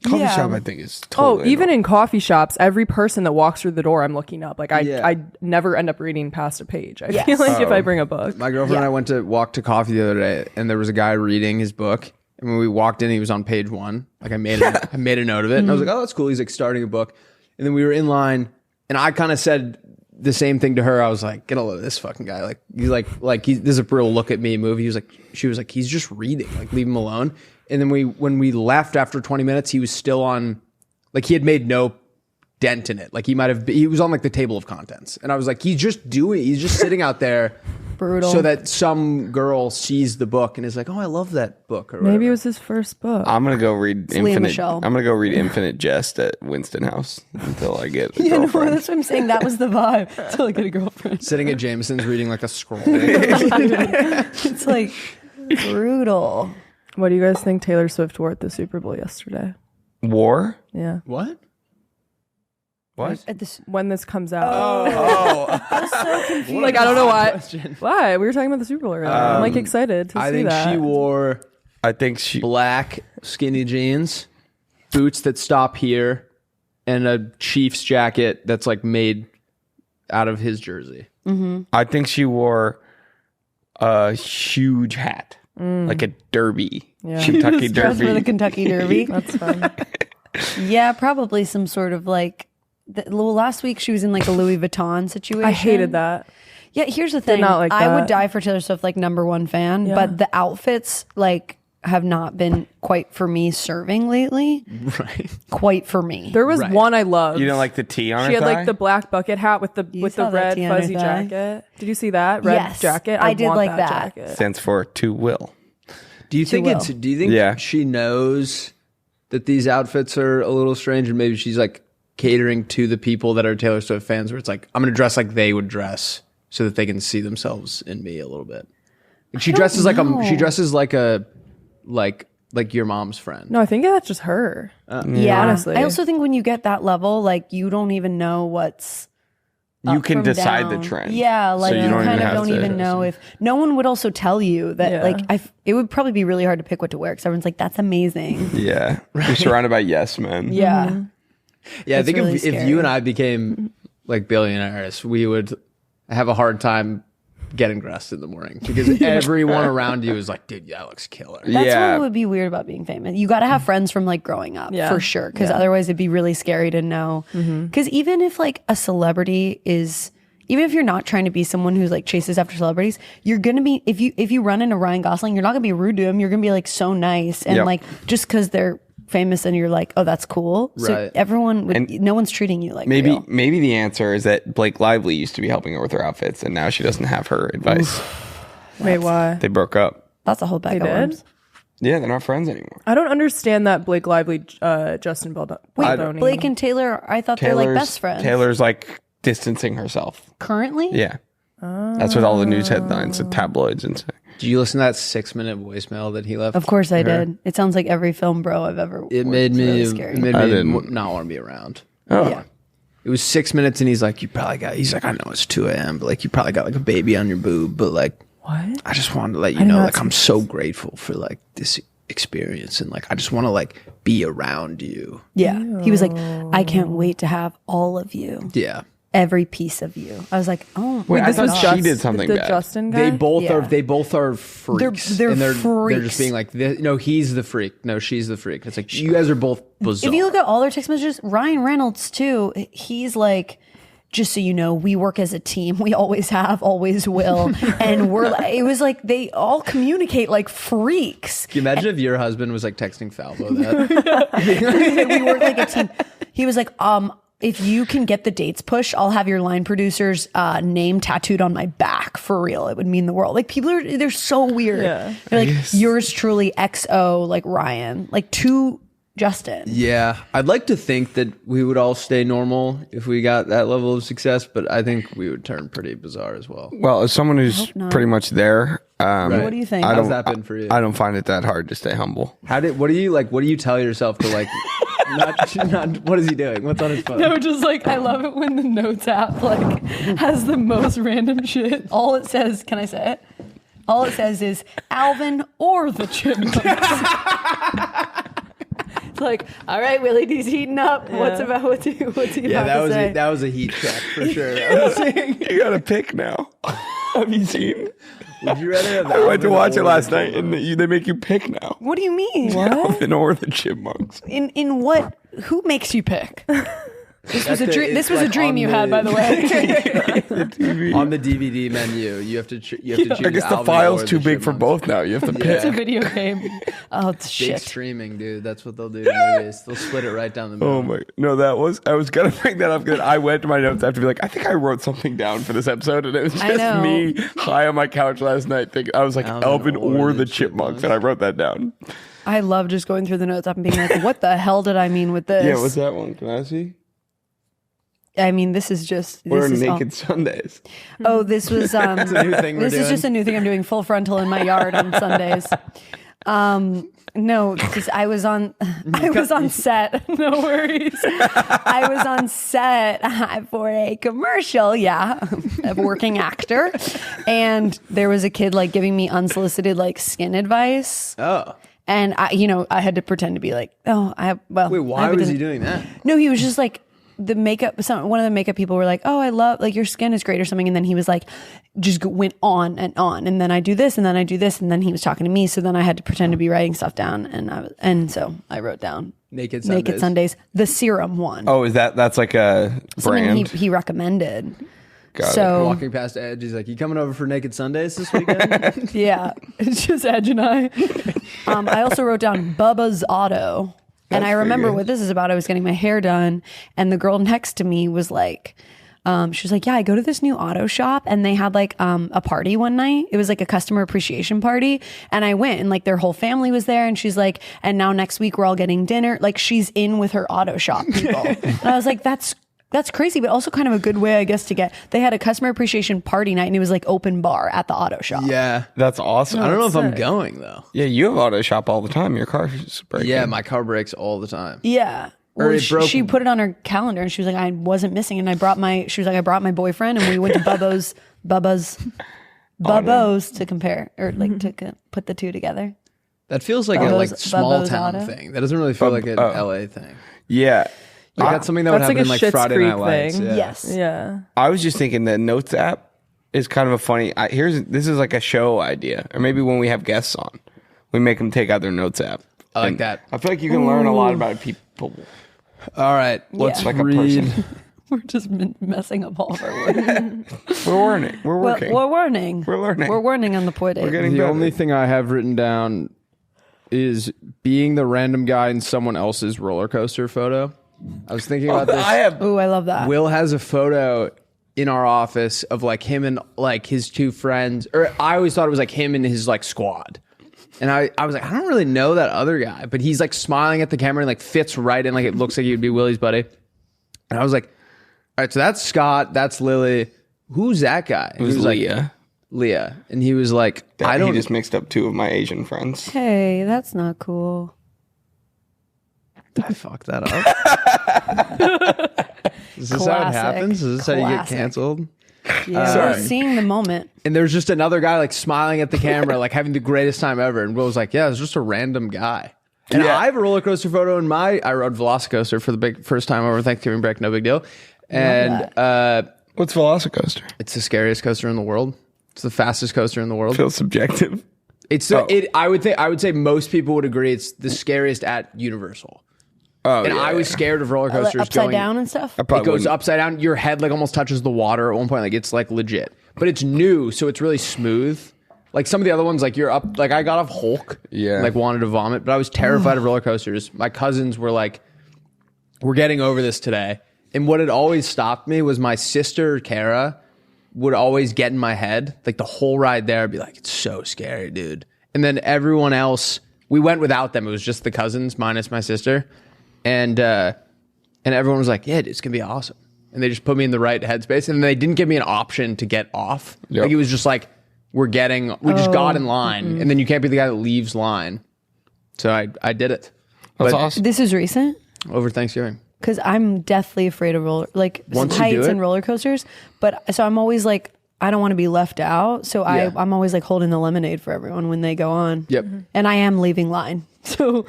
coffee Yeah. shop, I think, is totally. even in coffee shops, every person that walks through the door, I'm looking up. Like Yeah. I never end up reading past a page. I Yes. feel like if Oh. I bring a book. My girlfriend and I went to walk to coffee the other day, and there was a guy reading his book. And when we walked in, he was on page 1. Like I made a note of it, and I was like, "Oh, that's cool." He's like starting a book, and then we were in line, and I kind of said the same thing to her. I was like, "Get a load of this fucking guy! Like he's like this is a real look at me movie." She was like, "He's just reading. Like leave him alone." And then when we left after 20 minutes, he was still on. Like he had made no dent in it. Like he was on like the table of contents. And I was like, he's just sitting out there Brutal. so that some girl sees the book and is like, oh, I love that book. Or Maybe whatever. it was his first book. I'm gonna go read Leah Infinite. Michelle. I'm gonna go read Infinite Jest at Winston House until I get a You know, girlfriend. that's what I'm saying. That was the vibe until I get a girlfriend. Sitting at Jameson's reading like a scroll. It's like brutal. What do you guys think Taylor Swift wore at the Super Bowl yesterday? War? Yeah. What? What? At this, When this comes out. so confused. Like I don't know why. Why? We were talking about the Super Bowl earlier. I'm like excited to I see think that. she wore I think she. black skinny jeans, boots that stop here, and a Chiefs jacket that's like made out of his jersey. I think she wore a huge hat, like a derby, Kentucky Dressed for the derby. Kentucky Derby. That's fun. Yeah, probably some sort of like. Last week she was in like a Louis Vuitton situation. I hated that. Yeah, here's the thing. not like I would that. die for Taylor Swift, like #1 fan, Yeah. but the outfits like have not been quite for me serving lately. Right. Quite for me. There was Right. one I loved. You don't like the T on She her had thigh? like the black bucket hat with the saw that red tea on her fuzzy thigh? jacket. Did you see that red Yes, jacket? I did want like that. jacket. Stands for to will. Do you think will. Do you think Yeah. she knows that these outfits are a little strange, and maybe she's like catering to the people that are Taylor Swift fans, where it's like, I'm going to dress like they would dress so that they can see themselves in me a little bit. Like she dresses like your mom's friend. No, I think that's just her. Yeah. Honestly. I also think when you get that level, like you don't even know what's You up can from decide down. the trend. Yeah, like So you you don't kind even of have don't to- even know if no one would also tell you that. Yeah. Like it would probably be really hard to pick what to wear because everyone's like, "That's amazing." Yeah. You're surrounded by yes men. Yeah, Yeah, I It's think really if scary. you and I became like billionaires, we would have a hard time getting dressed in the morning because everyone around you is like, dude, that looks killer. that's Yeah. what would be weird about being famous. You got to have friends from like growing up Yeah. for sure, because otherwise it'd be really scary to know. Because even if like a celebrity is. Even if you're not trying to be someone who's like chases after celebrities, you're gonna be if you run into Ryan Gosling, you're not gonna be rude to him. You're gonna be like so nice and Yep. like just because they're famous and you're like, oh, that's cool. So Right. everyone would, no one's treating you like real. Maybe the answer is that Blake Lively used to be helping her with her outfits, and now she doesn't have her advice. Wait, why? They broke up. That's a whole bag They of did? worms. Yeah, they're not friends anymore. I don't understand that Blake Lively, Justin Baldoni. Blake and Taylor, I thought they're like best friends. Taylor's like distancing herself. Currently? Yeah. That's what all the news headlines and tabloids and say. Did you listen to that 6-minute voicemail that he left? Of course I her? did. It sounds like every film bro I've ever It worked. made It's me, really scary. I didn't. not want to be around. Oh. Yeah. It was 6 minutes and he's like, he's like, I know it's 2 a.m., but like, you probably got like a baby on your boob, but like, What? I just wanted to let you did know, not like, see I'm this. so grateful for like this experience and like, I just want to like be around you. Yeah. He was like, I can't wait to have all of you. Yeah. Every piece of you. I was like, oh, Wait, my I thought God. she did something the bad. Justin guy? They both Yeah. are freaks. They're and they're freaks. just being like, no, he's the freak. No, she's the freak. It's like, you guys are both bizarre. If you look at all their text messages, Ryan Reynolds too, he's like, just so you know, we work as a team. We always have, always will. And it was like they all communicate like freaks. Can you imagine if your husband was like texting Falbo that? We work like a team. He was like, if you can get the dates pushed, I'll have your line producer's name tattooed on my back for real. It would mean the world. Like they're so weird. Yeah. They're like, yours truly XO, like Ryan, like to Justin. Yeah. I'd like to think that we would all stay normal if we got that level of success, but I think we would turn pretty bizarre as well. Well, as someone who's not. pretty much there, What do you think? I How's don't, that been for you? I don't find it that hard to stay humble. What do you tell yourself to like, not, what is he doing? What's on his phone? No, just like I love it when the notes app like has the most random shit. All it says, can I say it? All it says is Alvin or the Chipmunks. It's like, all right, Willie D's heating up. What's he Yeah, about to say? that was a heat check for sure. You got a pick now. Have you seen? Would you rather have I went to Alvin watch it or last the night, and they make you pick now. What do you mean? Alvin or the Chipmunks. In what? Who makes you pick? This was a That's dream. it. This It's was a like dream on you the- had, by the way. on the DVD menu, you have to choose. I guess the Alvin file's or too the big for Chipmunks. both now. You have to pick. It's a video game. Oh, it's Big shit. streaming, dude. That's what they'll do to movies. They'll split it right down the middle. Oh my! No, I was gonna bring that up because I went to my notes after to be like, I think I wrote something down for this episode, and it was I just know. me high on my couch last night. Thinking I was like Alvin or the Chipmunks, and I wrote that down. I love just going through the notes app and being like, what the hell did I mean with this? Yeah, what's that one? Can I see? I mean, this is just. What are This is all- Naked Sundays? Oh, this was a new thing we're this is doing. just a new thing I'm doing full frontal in my yard on Sundays. No, because I was on set. No worries. I was on set for a commercial. Yeah, a working actor, and there was a kid like giving me unsolicited like skin advice. Oh. And I had to pretend to be like, oh, Wait, why was he doing that? No, he was just like the makeup. One of the makeup people were like, oh, I love like your skin is great or something. And then he was like, went on. And then I do this and then I do this. And then he was talking to me. So then I had to pretend to be writing stuff down. And so I wrote down Naked Sundays. Naked Sundays, the serum one. Oh, that's like a Something brand? he recommended. Got it. So Walking past Edge, he's like, "You coming over for Naked Sundays this weekend?" yeah, it's just Edge and I. I also wrote down Bubba's Auto. And I remember what this is about. I was getting my hair done, and the girl next to me was like, she was like, yeah, I go to this new auto shop and they had like a party one night. It was like a customer appreciation party. And I went and like their whole family was there. And she's like, and now next week we're all getting dinner. Like she's in with her auto shop people. And I was like, that's crazy, but also kind of a good way, I guess, to get. They had a customer appreciation party night and it was like open bar at the auto shop. Yeah. That's awesome. I don't know if I'm sick. going though. Yeah, you have auto shop all the time. Your car's breaking. Yeah, my car breaks all the time. Yeah. Or Well, it broke- she put it on her calendar and she was like, I wasn't missing. And I brought my boyfriend and we went to Bubba's to compare or like to put the two together. That feels like a small Bubba's town Auto? thing. That doesn't really feel like an LA thing. Yeah. Like that's something that would That's like happen a in like Schitt's Friday Creek Night Lights. thing. Yeah. Yes. Yeah. I was just thinking the Notes app is kind of a funny. This is like a show idea, or maybe when we have guests on, we make them take out their Notes app. I like And that. I feel like you can learn a lot about people. All right, let's Yeah. Like a read. person. We're just messing up all of our work. We're learning. We're working. We're learning. We're learning. We're learning on the Playdate. We're getting The better. only thing I have written down is being the random guy in someone else's roller coaster photo. I was thinking about this. I have. Ooh, I love that. Will has a photo in our office of like him and like his two friends, or I always thought it was like him and his like squad. And I was like, I don't really know that other guy, but he's like smiling at the camera and like fits right in, like it looks like he would be Willie's buddy. And I was like, all right, so that's Scott, that's Lily. Who's that guy? It was he like, Leah. Leah. And he was like, I don't He just mixed up two of my Asian friends. Hey, that's not cool. I fucked that up. Is this how it Classic. happens? Is this how you get Classic. canceled? Yeah. Sorry. Seeing the moment. And there's just another guy like smiling at the camera, like having the greatest time ever. And Will was like, yeah, it's just a random guy. And Yeah. I have a roller coaster photo in I rode Velocicoaster for the first time over Thanksgiving break, no big deal. And What's Velocicoaster? it's the scariest coaster in the world. It's the fastest coaster in the world. Feels subjective. It's Oh. I would say most people would agree it's the scariest at Universal. Oh, And yeah, I was yeah. scared of roller coasters Upside going down and stuff. I It probably goes wouldn't. upside down. Your head like almost touches the water at one point. Like it's like legit, but it's new, so it's really smooth. Like some of the other ones, like you're up. Like I got off Hulk, Yeah. and, like wanted to vomit, but I was terrified of roller coasters. My cousins were like, "We're getting over this today." And what had always stopped me was my sister Kara would always get in my head. Like the whole ride there, I'd be like, "It's so scary, dude." And then everyone else, we went without them. It was just the cousins minus my sister. And everyone was like, yeah, it's going to be awesome. And they just put me in the right headspace. And they didn't give me an option to get off. Yep. Like it was just like, we just got in line. And then you can't be the guy that leaves line. So I did it. That's But awesome. This is recent over Thanksgiving. because I'm deathly afraid of Once you do heights it? and roller coasters. But so I'm always like, I don't want to be left out. So Yeah. I'm always like holding the lemonade for everyone when they go on. Yep. And I am leaving line. So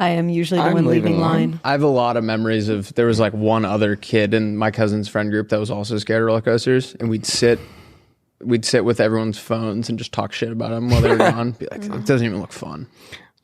I am usually the I'm one leaving leaving line. line. I have a lot of memories of, there was like one other kid in my cousin's friend group that was also scared of roller coasters. And we'd sit with everyone's phones and just talk shit about them while they were gone. Be like, it doesn't even look fun.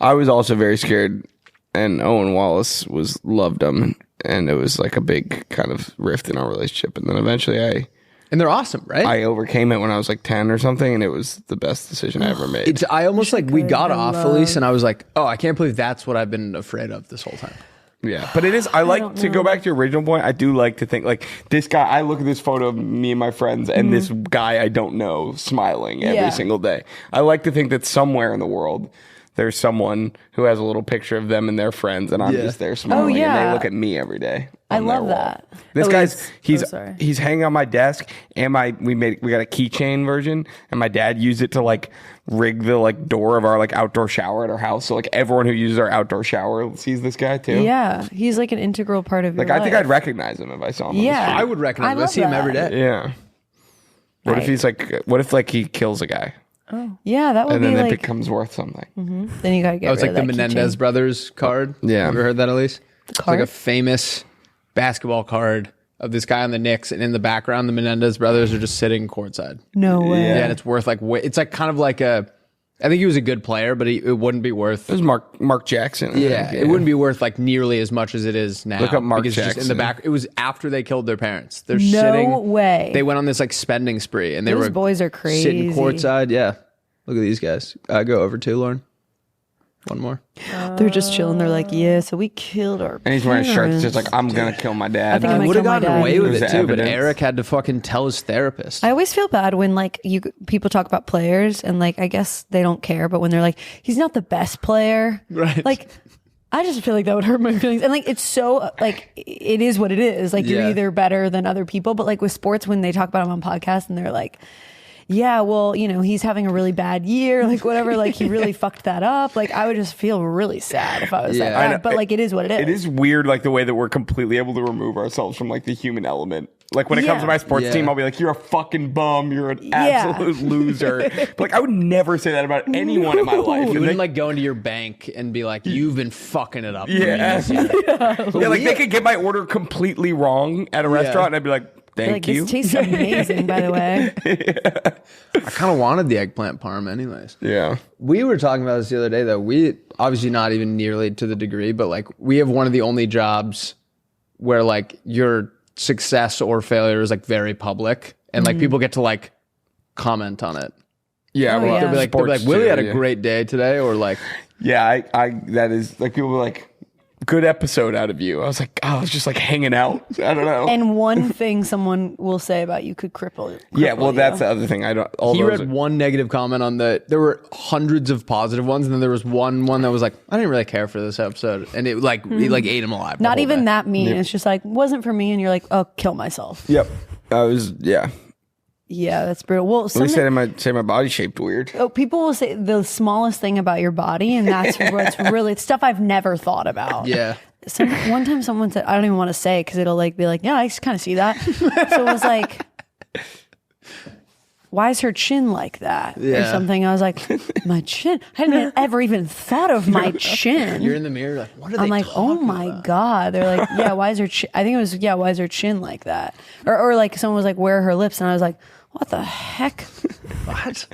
I was also very scared, and Owen Wallace loved them, and it was like a big kind of rift in our relationship. And then eventually And they're awesome, right? I overcame it when I was like 10 or something, and it was the best decision I ever made. I almost like we got I off love- Elise, and I was like, oh, I can't believe that's what I've been afraid of this whole time. Yeah, but it is. I like to go back to your original point. I do like to think like this guy. I look at this photo of me and my friends, and this guy I don't know smiling every Yeah. single day. I like to think that somewhere in the world there's someone who has a little picture of them and their friends, and I'm Yeah. just there smiling, and yeah. they look at me every day. I on their love wall. that. This Oh, guy's sorry. he's hanging on my desk, and we got a keychain version, and my dad used it to like rig the like door of our like outdoor shower at our house, so like everyone who uses our outdoor shower sees this guy too. Yeah. He's like an integral part of your Like I think life. I'd recognize him if I saw him. Yeah. on the I would recognize him. I love see him every that. day. street. Yeah. What if Right. he's like? What if like he kills a guy Yeah, that would and be then it like. becomes worth something? Then you gotta get Oh, it's rid like of the that Menendez keychain. brothers card. Yeah. Have you ever heard that, Elise? It's like card? a famous basketball card of this guy on the Knicks, and in the background, the Menendez brothers are just sitting courtside. No way. Yeah, and it's worth like it's like kind of like a. I think he was a good player, but it wouldn't be worth. It was Mark Jackson. I think, Yeah, it wouldn't be worth like nearly as much as it is now. Look up Mark because it's just in the Jackson. back. It was after they killed their parents. They're No sitting. way. They went on this like spending spree, and they Those were boys are sitting crazy. courtside. Yeah, look at these guys. Go over to Lauren. One more. They're just chilling. They're like, yeah, so we killed our And he's wearing a shirt that's parents. just like, I'm going to kill my dad. I think I might Would have kill my gotten dad. away with it There's too, but evidence. Eric had to fucking tell his therapist. I always feel bad when like people talk about players and like I guess they don't care, but when they're like, he's not the best player, Right. Like I just feel like that would hurt my feelings. And like it's so like it is what it is. Like you're Yeah. either better than other people, but like with sports, when they talk about him on podcasts and they're like, yeah, well, you know, he's having a really bad year, like whatever, like he really fucked that up. Like I would just feel really sad if I was like Yeah. I that. know. But like it is what it is. It is weird, like the way that we're completely able to remove ourselves from like the human element. Like when it comes to my sports Yeah. team, I'll be like, "You're a fucking bum. You're an absolute loser." But like I would never say that about anyone in my life. You And wouldn't they- like go into your bank and be like, "You've been fucking it up." yeah, yeah. Like they could get my order completely wrong at a restaurant, and I'd be like, "Thank like you." this tastes amazing, by the way. I kind of wanted the eggplant parm, anyways. Yeah. We were talking about this the other day, though. We obviously not even nearly to the degree, but like we have one of the only jobs where like your success or failure is like very public, and like people get to like comment on it. Yeah, Oh, well, yeah. They'll be like, sports Willie too, had a yeah. great day today, or like, Yeah, I that is like people were like, good episode out of you. I was like, oh, I was just like hanging out. I don't know. And one thing someone will say about you could cripple yeah, well, you. that's the other thing. I don't. All he those read are- one negative comment on there were hundreds of positive ones, and then there was one that was like, I didn't really care for this episode, and it like ate him alive. the Not whole even day. that mean. It's just like, wasn't for me. And you're like, oh, kill myself. Yep. I was. Yeah. Yeah, that's brutal. Well, At least I something, didn't say my body shaped weird. people will say the smallest thing about your body, and that's what's really it's stuff I've never thought about. Yeah. One time someone said, I don't even want to say because it'll like be like, yeah, I kind of see that. So it was like, why is her chin like that? Or Yeah. something. I was like, my chin? I hadn't ever even thought of my chin. You're in the mirror, like, what are I'm they like, oh talking my about? God. They're like, yeah, why is her chin? I think it was, yeah, why is her chin like that? Or like someone was like, where are her lips? And I was like, what the heck? What?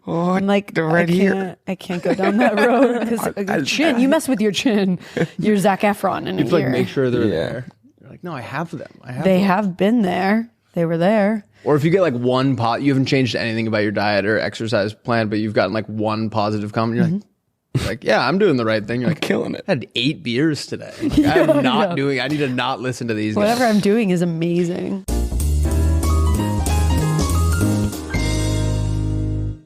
Oh, I'm like, they're right here. I can't go down that road because chin. You mess with your chin, you're Zac Efron in a You have to like year. make sure they're Yeah. there. You're like, no, I have them. They them. have been there. They were there. Or if you get like one you haven't changed anything about your diet or exercise plan, but you've gotten like one positive comment, you're like, yeah, I'm doing the right thing. You're like, Killing it. I had 8 beers today. Like, I'm not doing. I need to not listen to these Whatever guys. I'm doing is amazing.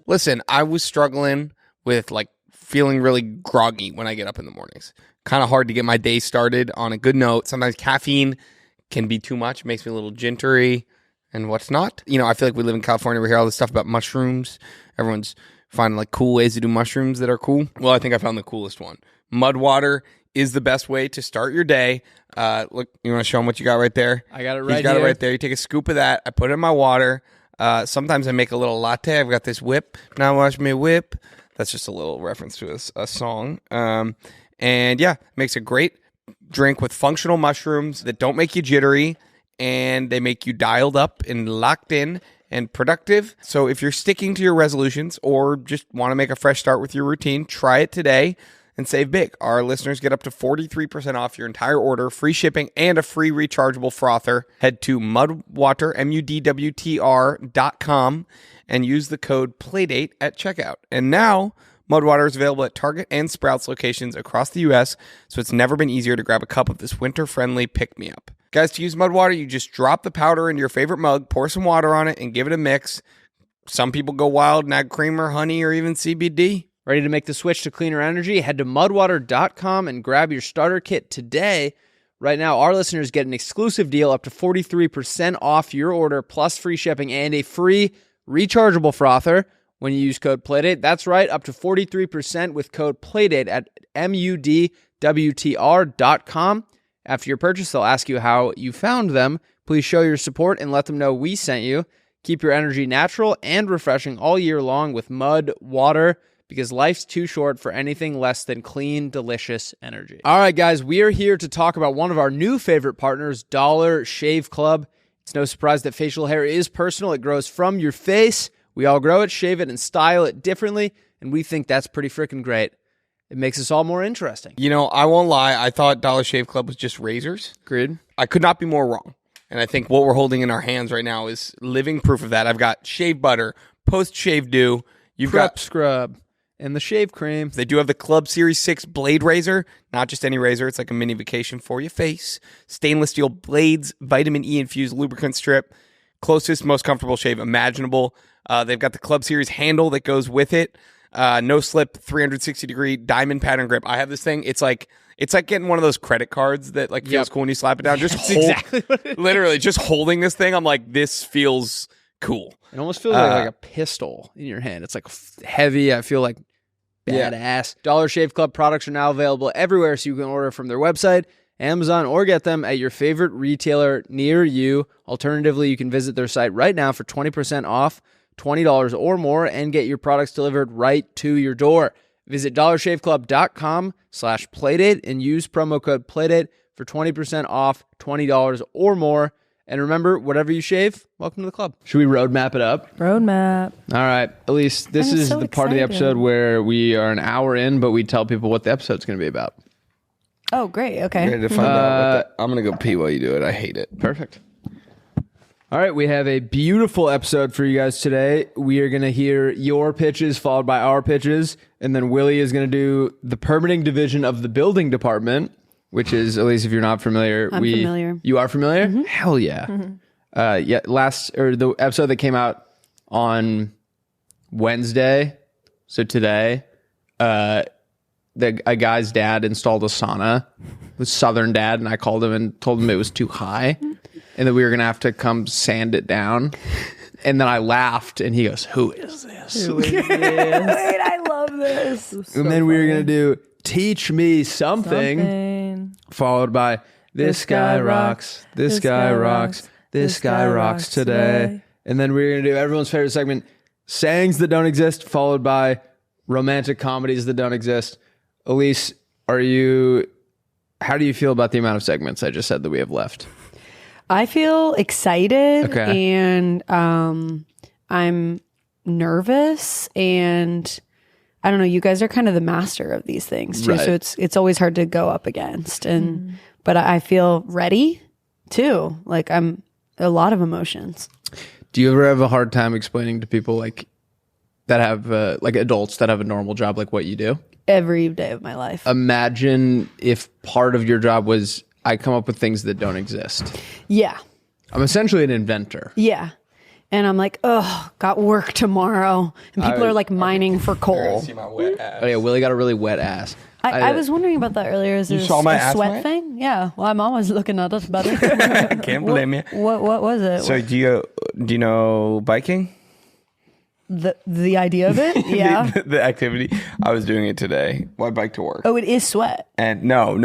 Listen, I was struggling with like feeling really groggy when I get up in the mornings. Kind of hard to get my day started on a good note. Sometimes caffeine can be too much, makes me a little jittery and what's not. You know, I feel like we live in California. We hear all this stuff about mushrooms. Everyone's finding like cool ways to do mushrooms that are cool. Well, I think I found the coolest one. Mud water is the best way to start your day. Look, you want to show them what you got right there? I got it He's right got here. it right there. You take a scoop of that. I put it in my water. Sometimes I make a little latte. I've got this whip. Now watch me whip. That's just a little reference to a song. And yeah, makes a great drink with functional mushrooms that don't make you jittery, and they make you dialed up and locked in and productive. So if you're sticking to your resolutions or just want to make a fresh start with your routine, try it today and save big. Our listeners get up to 43% off your entire order, free shipping, and a free rechargeable frother. Head to mudwater, MUDWTR.com, and use the code Playdate at checkout. And now, Mudwater is available at Target and Sprouts locations across the U.S., so it's never been easier to grab a cup of this winter-friendly pick-me-up. Guys, to use Mudwater, you just drop the powder into your favorite mug, pour some water on it, and give it a mix. Some people go wild and add creamer, honey, or even CBD. Ready to make the switch to cleaner energy? Head to mudwater.com and grab your starter kit today. Right now, our listeners get an exclusive deal up to 43% off your order, plus free shipping and a free rechargeable frother when you use code Playdate. That's right, up to 43% with code Playdate at MUDWTR.com. After your purchase, they'll ask you how you found them. Please show your support and let them know we sent you. Keep your energy natural and refreshing all year long with Mud Water, because life's too short for anything less than clean, delicious energy. All right, guys, we are here to talk about one of our new favorite partners, Dollar Shave Club. It's no surprise that facial hair is personal. It grows from your face. We all grow it, shave it, and style it differently, and we think that's pretty freaking great. It makes us all more interesting. You know, I won't lie. I thought Dollar Shave Club was just razors. Agreed? I could not be more wrong. And I think what we're holding in our hands right now is living proof of that. I've got shave butter, post-shave dew. You've Prep got scrub, and the shave cream. They do have the Club Series 6 blade razor. Not just any razor. It's like a mini vacation for your face. Stainless steel blades, vitamin E infused lubricant strip. Closest, most comfortable shave imaginable. They've got the Club Series handle that goes with it. No slip, 360-degree diamond pattern grip. I have this thing. It's like getting one of those credit cards that like feels cool when you slap it down. Just exactly what it is. Literally, just holding this thing. I'm like, this feels cool. It almost feels like a pistol in your hand. It's like heavy. I feel like badass. Dollar Shave Club products are now available everywhere, so you can order from their website, Amazon, or get them at your favorite retailer near you. Alternatively, you can visit their site right now for 20% off, $20 or more, and get your products delivered right to your door. Visit dollarshaveclub.com/playdate and use promo code playdate for 20% off, $20 or more. And remember, whatever you shave, welcome to the club. Should we roadmap it up? Roadmap. All right, Eilise, this I'm is so the part of the excited. episode where we are an hour in, but we tell people what the episode's going to be about. Oh, great. Okay. Ready to find out what I'm going to go pee while you do it. I hate it. Perfect. All right, we have a beautiful episode for you guys today. We are going to hear your pitches followed by our pitches, and then Willie is going to do the permitting division of the building department, which is, Eilise, if you're not familiar. I'm familiar. You are familiar? Mm-hmm. Hell yeah. Mm-hmm. The episode that came out on Wednesday, so today, a guy's dad installed a sauna. It was Southern dad, and I called him and told him it was too high and that we were going to have to come sand it down. And then I laughed, and he goes, who is this? Wait, I love this. And then we were going to do Teach Me Something, followed by This Guy Rocks, This Guy Rocks, This Guy Rocks Today. And then we were going to do everyone's favorite segment, Sayings That Don't Exist, followed by Romantic Comedies That Don't Exist. Eilise, how do you feel about the amount of segments I just said that we have left? I feel excited Okay. and I'm nervous, and I don't know, you guys are kind of the master of these things too. Right. So it's always hard to go up against, and but I feel ready too. Like I'm a lot of emotions. Do you ever have a hard time explaining to people like that have like adults that have a normal job like what you do? Every day of my life. Imagine if part of your job was I come up with things that don't exist. Yeah. I'm essentially an inventor. Yeah. And I'm like, oh, got work tomorrow. And people are like mining for coal. See my wet ass. Oh yeah, Willie got a really wet ass. I was wondering about that earlier. Is there saw my a ass sweat wet? thing? Yeah. Well, I'm always looking at us, buddy. Can't blame you. What was it? So do you know biking? The idea of it? Yeah. the activity. I was doing it today. Well, I bike to work. Oh, it is sweat. And no,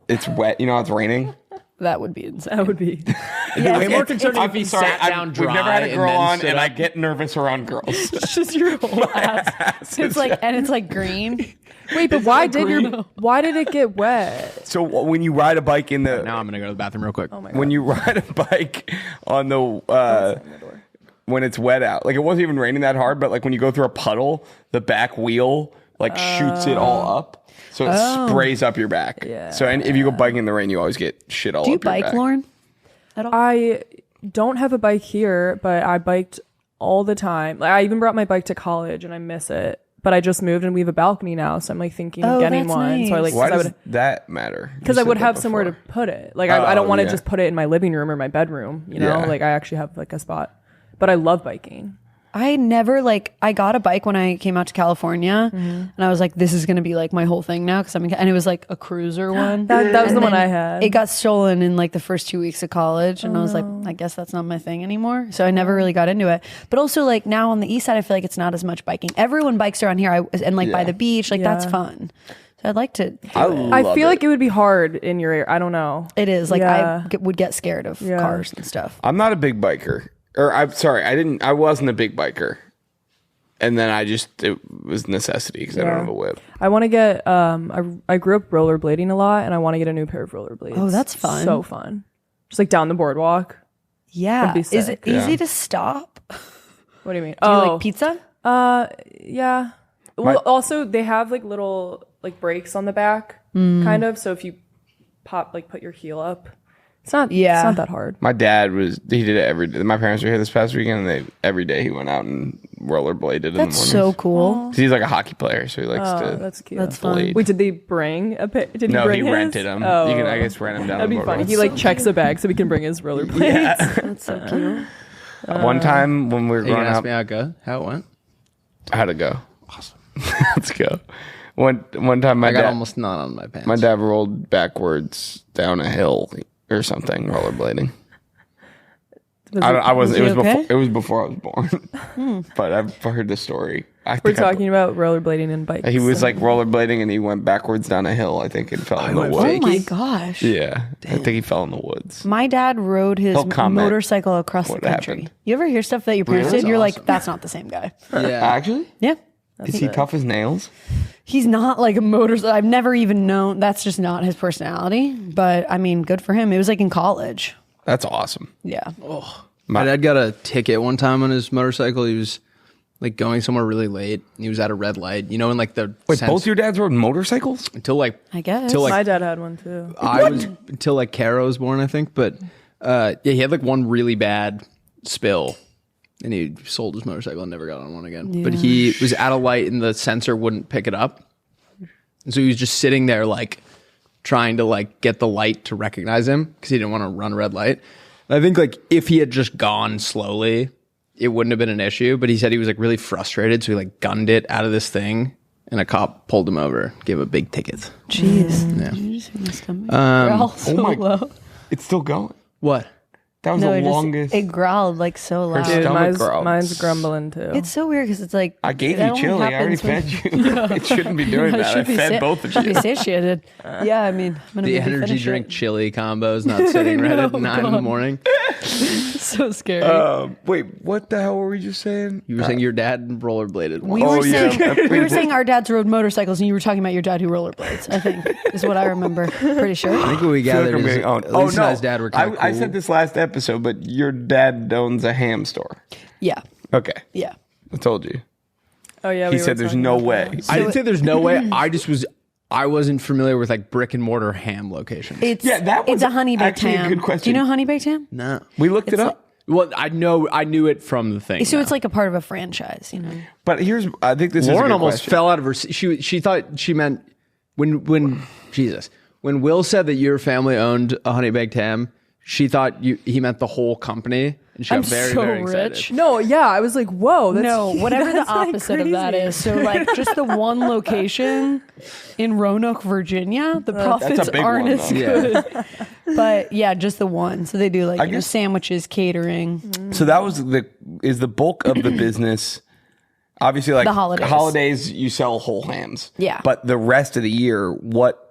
it's wet. You know how it's raining? That would be insane. That would be. Yeah, Way more concerned if he sorry, sat down dry. We've never had a and girl then on, stood and up. I get nervous around girls. It's just your whole ass. It's like green. Wait, but why did it get wet? So when you ride a bike in the Now I'm gonna go to the bathroom real quick. Oh my god. when you ride a bike on the when it's wet out, like it wasn't even raining that hard, but like when you go through a puddle, the back wheel like shoots it all up, so it sprays up your back. Yeah. So and if you go biking in the rain, you always get shit all Do you up your bike, back. Lauren? At all? I don't have a bike here, but I biked all the time. Like I even brought my bike to college, and I miss it. But I just moved, and we have a balcony now, so I'm like thinking of getting that's one. So I nice. like Why I does would, that matter? You because I said would that have somewhere to before. put it. Like I don't want to yeah. just put it in my living room or my bedroom. You know, Yeah. like I actually have like a spot. But I love biking. I never I got a bike when I came out to California, and I was like, this is going to be like my whole thing now. And it was like a cruiser one. That was And the one then I had. It got stolen in like the first 2 weeks of college. And I was like, I guess that's not my thing anymore. So I never really got into it. But also like now on the east side, I feel like it's not as much biking. Everyone bikes around here and like by the beach, like that's Yeah. fun. So I'd like to do I it. I love feel it. like it would be hard in your area. I don't know. It is like Yeah. would get scared of Yeah. cars and stuff. I'm not a big biker, or I'm sorry, I wasn't a big biker, and then it was necessity because I don't have a whip. I want to get I grew up rollerblading a lot, and I want to get a new pair of rollerblades. Oh, that's fun. So fun. Just like down the boardwalk. Yeah. be Is it sick. easy Yeah. to stop? What do you mean? Do you like pizza? Yeah. Well, also they have like little like brakes on the back, kind of. So if you put your heel up, it's not that hard. My dad he did it every day. My parents were here this past weekend, and every day he went out and rollerbladed in the morning. That's so cool. He's like a hockey player, so he likes to. That's cute. That's fun. blade. Wait, did they bring a did he No, bring he his? rented them. Oh. You can, I guess, rent them down. That'd be the funny. boardwalk. He like checks a bag so he can bring his rollerblades. That's so cute. One time when we were Are you growing gonna ask up, me how it went? how'd it go? Awesome. Let's go. One time, I got almost none on my pants. my dad rolled backwards down a hill or something, rollerblading. I wasn't. was It he was okay? before. It was before I was born. But I've heard the story. We're talking about rollerblading and bikes. He was like rollerblading and he went backwards down a hill. I think and fell in the went woods. Oh my gosh. Yeah, I think he fell in the woods. My dad rode his He'll comment motorcycle across the what country. happened. You ever hear stuff that your parents Really? did? You're That's like, that's not the same guy. Yeah. Actually, Yeah. is he tough as nails? He's not like a motorcycle. I've never even known. That's just not his personality. But I mean, good for him. It was like in college. That's awesome. Yeah. My dad got a ticket one time on his motorcycle. He was like going somewhere really late. He was at a red light. You know, in like the Wait, both your dads rode motorcycles? until like I guess. Till, like, My dad had one too. I was until like Kara was born, I think. But yeah, he had like one really bad spill, and he sold his motorcycle and never got on one again. But he was at a light and the sensor wouldn't pick it up, and so he was just sitting there like trying to like get the light to recognize him because he didn't want to run a red light. And I think like if he had just gone slowly, it wouldn't have been an issue. But he said he was like really frustrated, so he like gunned it out of this thing. And a cop pulled him over, gave a big ticket. Jeez. Yeah. Did you just hear my stomach? Growl so my- low. It's still going. What? That was No, the it just longest. it growled like so loud. Dude, Dude, growls. mine's grumbling too. It's so weird because it's like I gave that you only chili. I already happens fed when- you. It shouldn't be doing that. I should be fed both of should be you. satiated. Yeah, I mean, I'm gonna The make you energy finish drink it. chili combos not sitting right at know, 9 in the God. morning. So scary. Wait, what the hell were we just saying? You were saying your dad rollerbladed. we Oh, were yeah. saying we were saying our dads rode motorcycles, and you were talking about your dad who rollerblades. I think is what I remember. Pretty sure. I think what we I feel like gathered I'm is being owned. Eilise and I's dad were kind of cool. I said this last episode, but your dad owns a ham store. Yeah. Okay, Yeah. I told you. oh yeah, He we were said there's talking no about way. that. I didn't say there's no way. I wasn't familiar with like brick and mortar ham locations. It's Yeah, that was it's a honey baked actually a ham. good question. Do you know honey baked ham? no. We looked it It's up. Well, I knew it from the thing. So now. it's like a part of a franchise, you know. But I think this is a Lauren good almost question. fell out of her. She thought she meant when Will said that your family owned a honey baked ham. She thought he meant the whole company, and she I'm got very so very rich. excited. No, yeah, I was like, whoa. That's, No, whatever the that's, like, opposite of that crazy. is. So, like, just the one location in Roanoke, Virginia, the profits big aren't one, as though. good. But yeah, just the one. So they do like guess- sandwiches, catering. So that was the bulk of the business. Obviously, like The holidays. you sell whole hams. Yeah. But the rest of the year,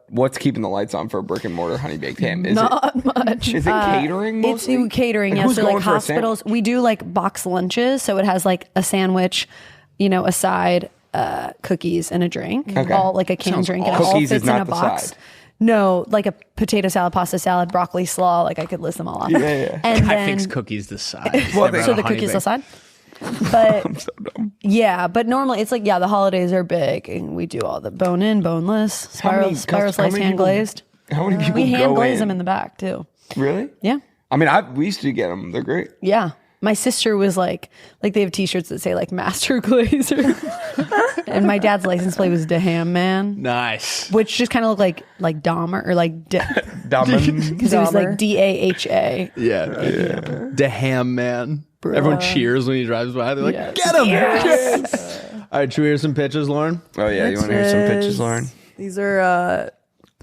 what's keeping the lights on for a brick and mortar honey baked ham? Is Not much. Is it catering It's mostly? catering, Like, yeah. who's So going like for a hospitals, we do like box lunches. So it has like a sandwich, a side, cookies, and a drink. Okay. All like a canned drink. And it all Cookies is fits in not a the box. side. No, like a potato salad, pasta salad, broccoli slaw. Like I could list them all off. Yeah. And I then think cookies the side. Well, Never so had the a honey cookies baked. aside. But yeah, but normally it's like the holidays are big and we do all the bone in, boneless, spiral many slice, many hand people- glazed. How many people We hand go glaze in? them in the back too. Really? Yeah, I mean, we used to get them. They're great. yeah. My sister was like they have T-shirts that say like Master Glazer, and my dad's license plate was Deham Man, Nice. which just kind of looked like Dahmer or like Diamond. because it was like Dahmer. DAHA. Yeah. The ham man. Everyone cheers when he drives by. They're like, Yes. get him. Yes. All right, should we hear some pitches, Lauren? Oh yeah, you want to hear some pitches, Bitches. Lauren? These are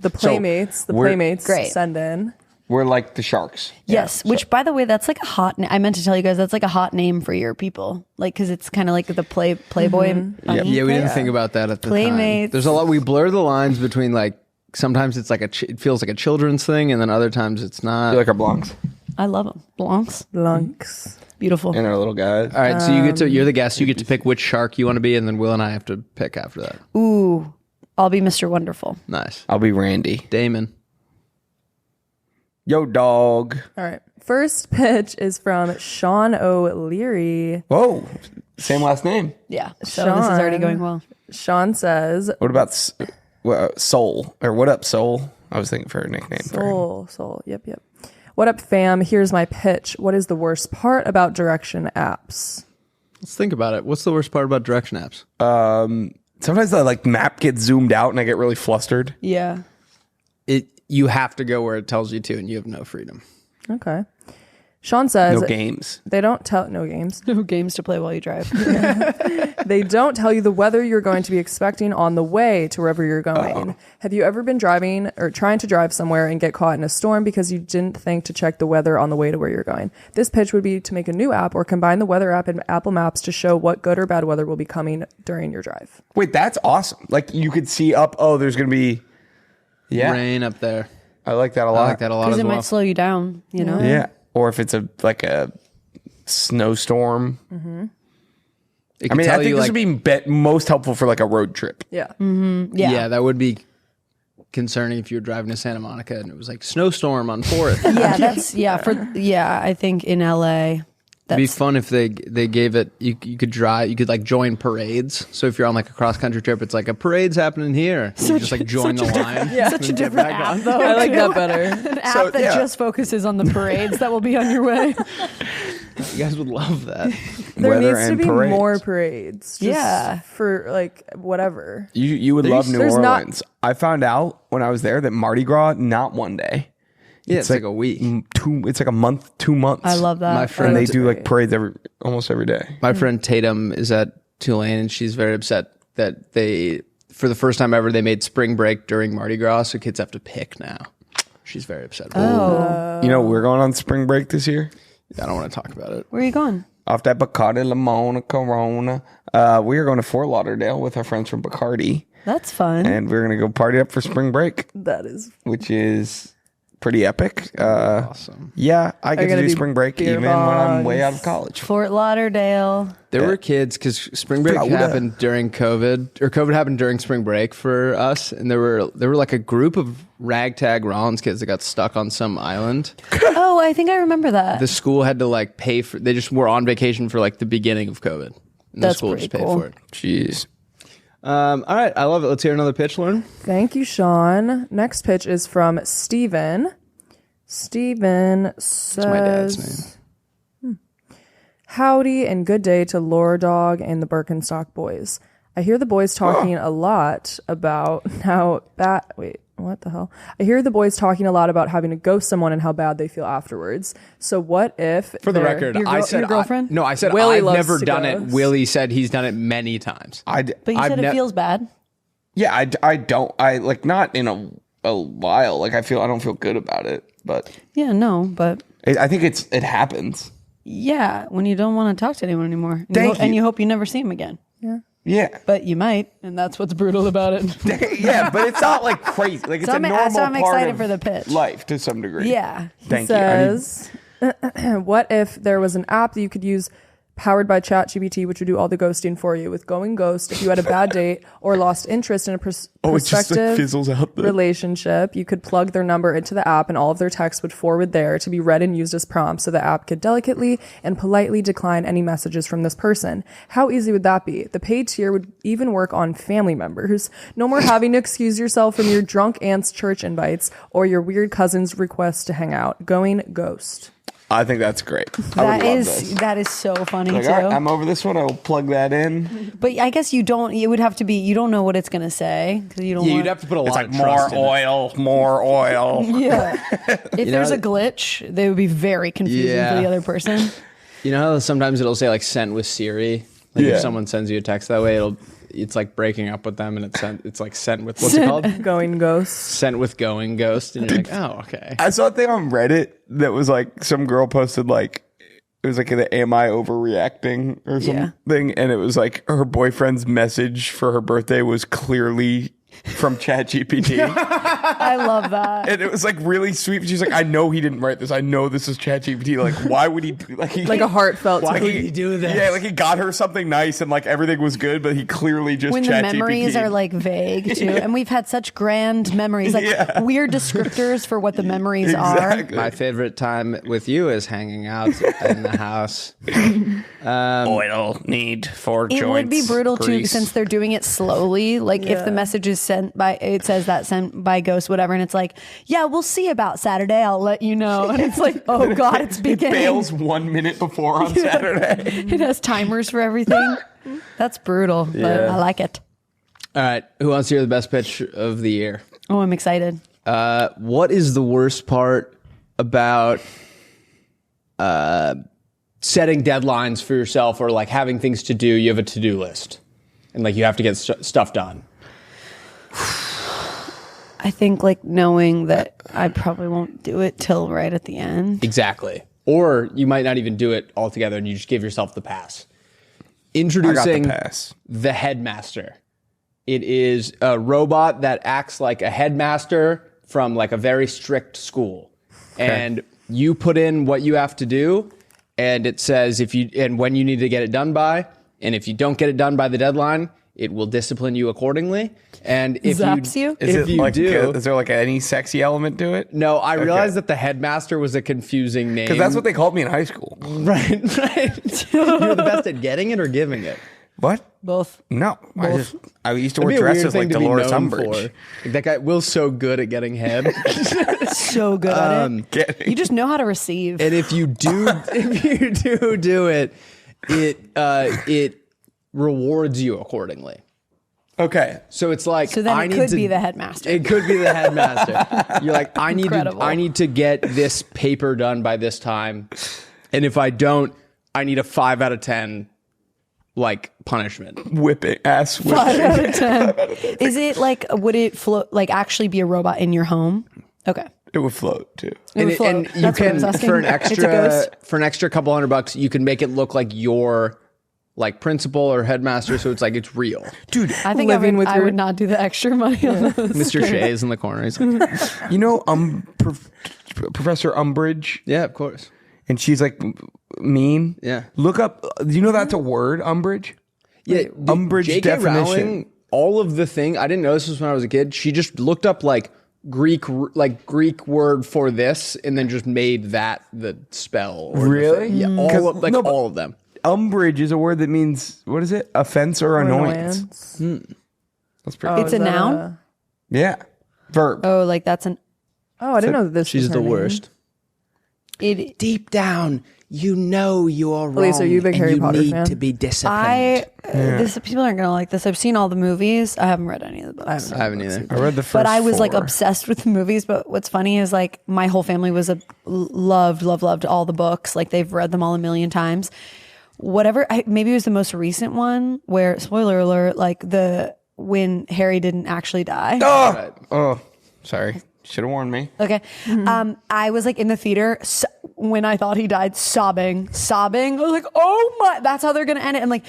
the Playmates. The we're- Playmates Great. send in. We're like the Sharks. Yes, which by the way, that's like a hot. I meant to tell you guys that's like a hot name for your people, like because it's kind of like the Playboy. bunny. Yeah, we didn't think about that at the time. Playmates. There's a lot. We blur the lines between like sometimes it's like it feels like a children's thing, and then other times it's not. You like our Blancs I love them. Blancs, Lunks. beautiful. and our little guys. All right, so you're the guest. You get to pick which shark you want to be, and then Will and I have to pick after that. Ooh, I'll be Mr. Wonderful. Nice. I'll be Randy. Damon. Yo, dog. All right. First pitch is from Sean O'Leary. Whoa, same last name. Yeah, so this is already going well. Sean says, What about Soul? Or what up, Soul? I was thinking for a nickname. for him. Soul. Yep. What up, fam? Here's my pitch. What is the worst part about direction apps? Let's think about it. What's the worst part about direction apps? Sometimes the like map gets zoomed out and I get really flustered. Yeah. You have to go where it tells you to, and you have no freedom. Okay. Sean says No games. they don't tell no games. No games to play while you drive. They don't tell you the weather you're going to be expecting on the way to wherever you're going. Have you ever been driving or trying to drive somewhere and get caught in a storm because you didn't think to check the weather on the way to where you're going? This pitch would be to make a new app or combine the weather app and Apple Maps to show what good or bad weather will be coming during your drive. Wait, that's awesome. Like you could see up, there's going to be Rain up there. I like that a lot. I like that a lot Because as it well. might slow you down, you know? Yeah. Or if it's a snowstorm. It I could mean, I tell think you, this like, would be most helpful for like a road trip. Yeah. Yeah. that would be concerning if you were driving to Santa Monica and it was like snowstorm on 4th. Yeah, I think in LA It'd be fun if they gave it. You could drive. You could like join parades. So if you're on like a cross country trip, it's like a parade's happening here. You just like join the line. such a different app though. I like that better. An app that just focuses on the parades that will be on your way. You guys would love that. There Weather needs to and be parades. more parades. Just Yeah. For like whatever. You would love New there's not- Orleans. I found out when I was there that Mardi Gras, not one day. Yeah, it's like a week. It's like a month, 2 months. I love that. My friend, And they do like parades almost every day. My friend Tatum is at Tulane, and she's very upset that for the first time ever, they made spring break during Mardi Gras, so kids have to pick now. She's very upset about it. You know, we're going on spring break this year. I don't want to talk about it. Where are you going? Off that Bacardi Limona Corona. We are going to Fort Lauderdale with our friends from Bacardi, That's fun. and we're going to go party up for spring break, That is which is pretty epic. Awesome. Yeah, I get to gonna do do spring break beer even when I'm bongs. way out of college. Fort Lauderdale. There were kids because spring break Florida. happened during COVID, or COVID happened during spring break for us, and there were like a group of ragtag Rollins kids that got stuck on some island. Oh, I think I remember that. The school had to like pay for. They just were on vacation for like the beginning of COVID. And That's the school pretty just paid cool. for it. Jeez. All right, I love it. Let's hear another pitch, Lauren. Thank you, Sean. Next pitch is from Steven. Steven says, That's my dad's name. Howdy and good day to Laura Dog and the Birkenstock boys. I hear the boys talking a lot about how bad. Wait, what the hell? I hear the boys talking a lot about having to ghost someone and how bad they feel afterwards. So what if? For the they're- record, Your I girl- said your girlfriend? No, I said Willie I've loves never to done it. ghost. Willie said he's done it many times. But you I've said it feels bad. Yeah, I don't. I like not in a while. Like I don't feel good about it, but Yeah, no, but I think it happens. yeah, when you don't want to talk to anyone anymore. Thank And you. you hope you never see him again. Yeah, But you might, and that's what's brutal about it. yeah, but it's not like crazy. Like it's So a I'm- normal so I'm part excited of for the pitch. life to some degree. Yeah. Thank you. I need- says, what if there was an app that you could use powered by ChatGPT, which would do all the ghosting for you? With Going Ghost, if you had a bad date or lost interest in a it just prospective like fizzles out there. relationship, you could plug their number into the app and all of their texts would forward there to be read and used as prompts, so the app could delicately and politely decline any messages from this person. How easy would that be? The paid tier would even work on family members. No more having to excuse yourself from your drunk aunt's church invites or your weird cousin's request to hang out. Going Ghost. I think that's great. I would love this. That is so funny Like, too. all right, I'm over this one. I'll plug that in. But I guess you don't. It would have to be. You don't know what it's gonna say because you don't. Yeah, want, you'd have to put a lot It's like of trust more in it. oil, more oil. Yeah. If there's know- a glitch, they would be very confusing Yeah. for the other person. You know how sometimes it'll say like sent with Siri? Like Yeah. if someone sends you a text that way, it's like breaking up with them and it's like sent with what's it called? Going Ghost. Sent with Going Ghost, and you're like, oh, okay. I saw a thing on Reddit that was like some girl posted like it was like the am I overreacting or something, and it was like her boyfriend's message for her birthday was clearly from ChatGPT. I love that. And it was like really sweet. She's like, I know he didn't write this. I know this is ChatGPT. Like, why would he do like Like a heartfelt Why tweet. would he do that? Yeah, like he got her something nice and like everything was good, but he clearly just When the ChatGPT. memories are like vague too, and we've had such grand memories, like weird descriptors for what the memories are. My favorite time with you is hanging out in the house. Oil need for It joints. would be brutal too, grease. since they're doing it slowly. Like if the message is sent by, it says that sent by ghost, whatever. And it's like, yeah, we'll see about Saturday. I'll let you know. And it's like, oh God, it's beginning. It bails 1 minute before on Saturday. It has timers for everything. That's brutal, but I like it. All right. Who wants to hear the best pitch of the year? Oh, I'm excited. What is the worst part about setting deadlines for yourself, or like having things to do? You have a to-do list and like you have to get stuff done. I think like knowing that I probably won't do it till right at the end. Exactly. Or you might not even do it altogether and you just give yourself the pass. Introducing the headmaster. It is a robot that acts like a headmaster from like a very strict school. Okay. And you put in what you have to do, and it says when you need to get it done by, and if you don't get it done by the deadline, it will discipline you accordingly. And if Zaps you? Is there like any sexy element to it? No, I realized that the headmaster was a confusing name. Because that's what they called me in high school. Right. You were the best at getting it or giving it? What? Both. No. I used to wear dresses like Dolores Umbridge. Like, that guy Will's so good at getting head. So good at it. You just know how to receive. And if you do it, it rewards you accordingly. Okay. So it's like, so then it could be the headmaster. It could be the headmaster. You're like, I need to get this paper done by this time. And if I don't, I need a 5 out of 10 like punishment. Whipping. Ass whipping. 5 out of 10. Is it like, would it float, like actually be a robot in your home? Okay. It would float too. And you can, for an extra couple $100, you can make it look like your like principal or headmaster, so it's like it's real. Dude, I think I would not do the extra money on those. Mr. Shea's in the corner. He's like, you know, Professor Umbridge? Yeah, of course. And she's like mean. Yeah. Look up. Do you know that's a word, Umbridge? Yeah. Umbridge J.K. definition. Rowling, all of the thing. I didn't know this was when I was a kid. She just looked up like Greek word for this, and then just made that the spell. Or really? Yeah. All of them. Umbridge is a word that means, what is it? Offense or annoyance. That's pretty. It's a noun. Yeah. Verb. Oh, like that's an. Oh, I didn't know that this. She's was her the name. worst. Deep down, you know you are wrong. Elise, are you a big Harry Potter fan? To be disciplined. People aren't gonna like this. I've seen all the movies. I haven't read any of the books. I haven't either. I read the first But I was like 4. obsessed with the movies. But what's funny is like my whole family was loved all the books. Like they've read them all a million times. Maybe it was the most recent one where, spoiler alert, like when Harry didn't actually die. Oh, sorry. Should have warned me. Okay. I was like in the theater when I thought he died, sobbing. I was like, oh my, that's how they're going to end it. And like,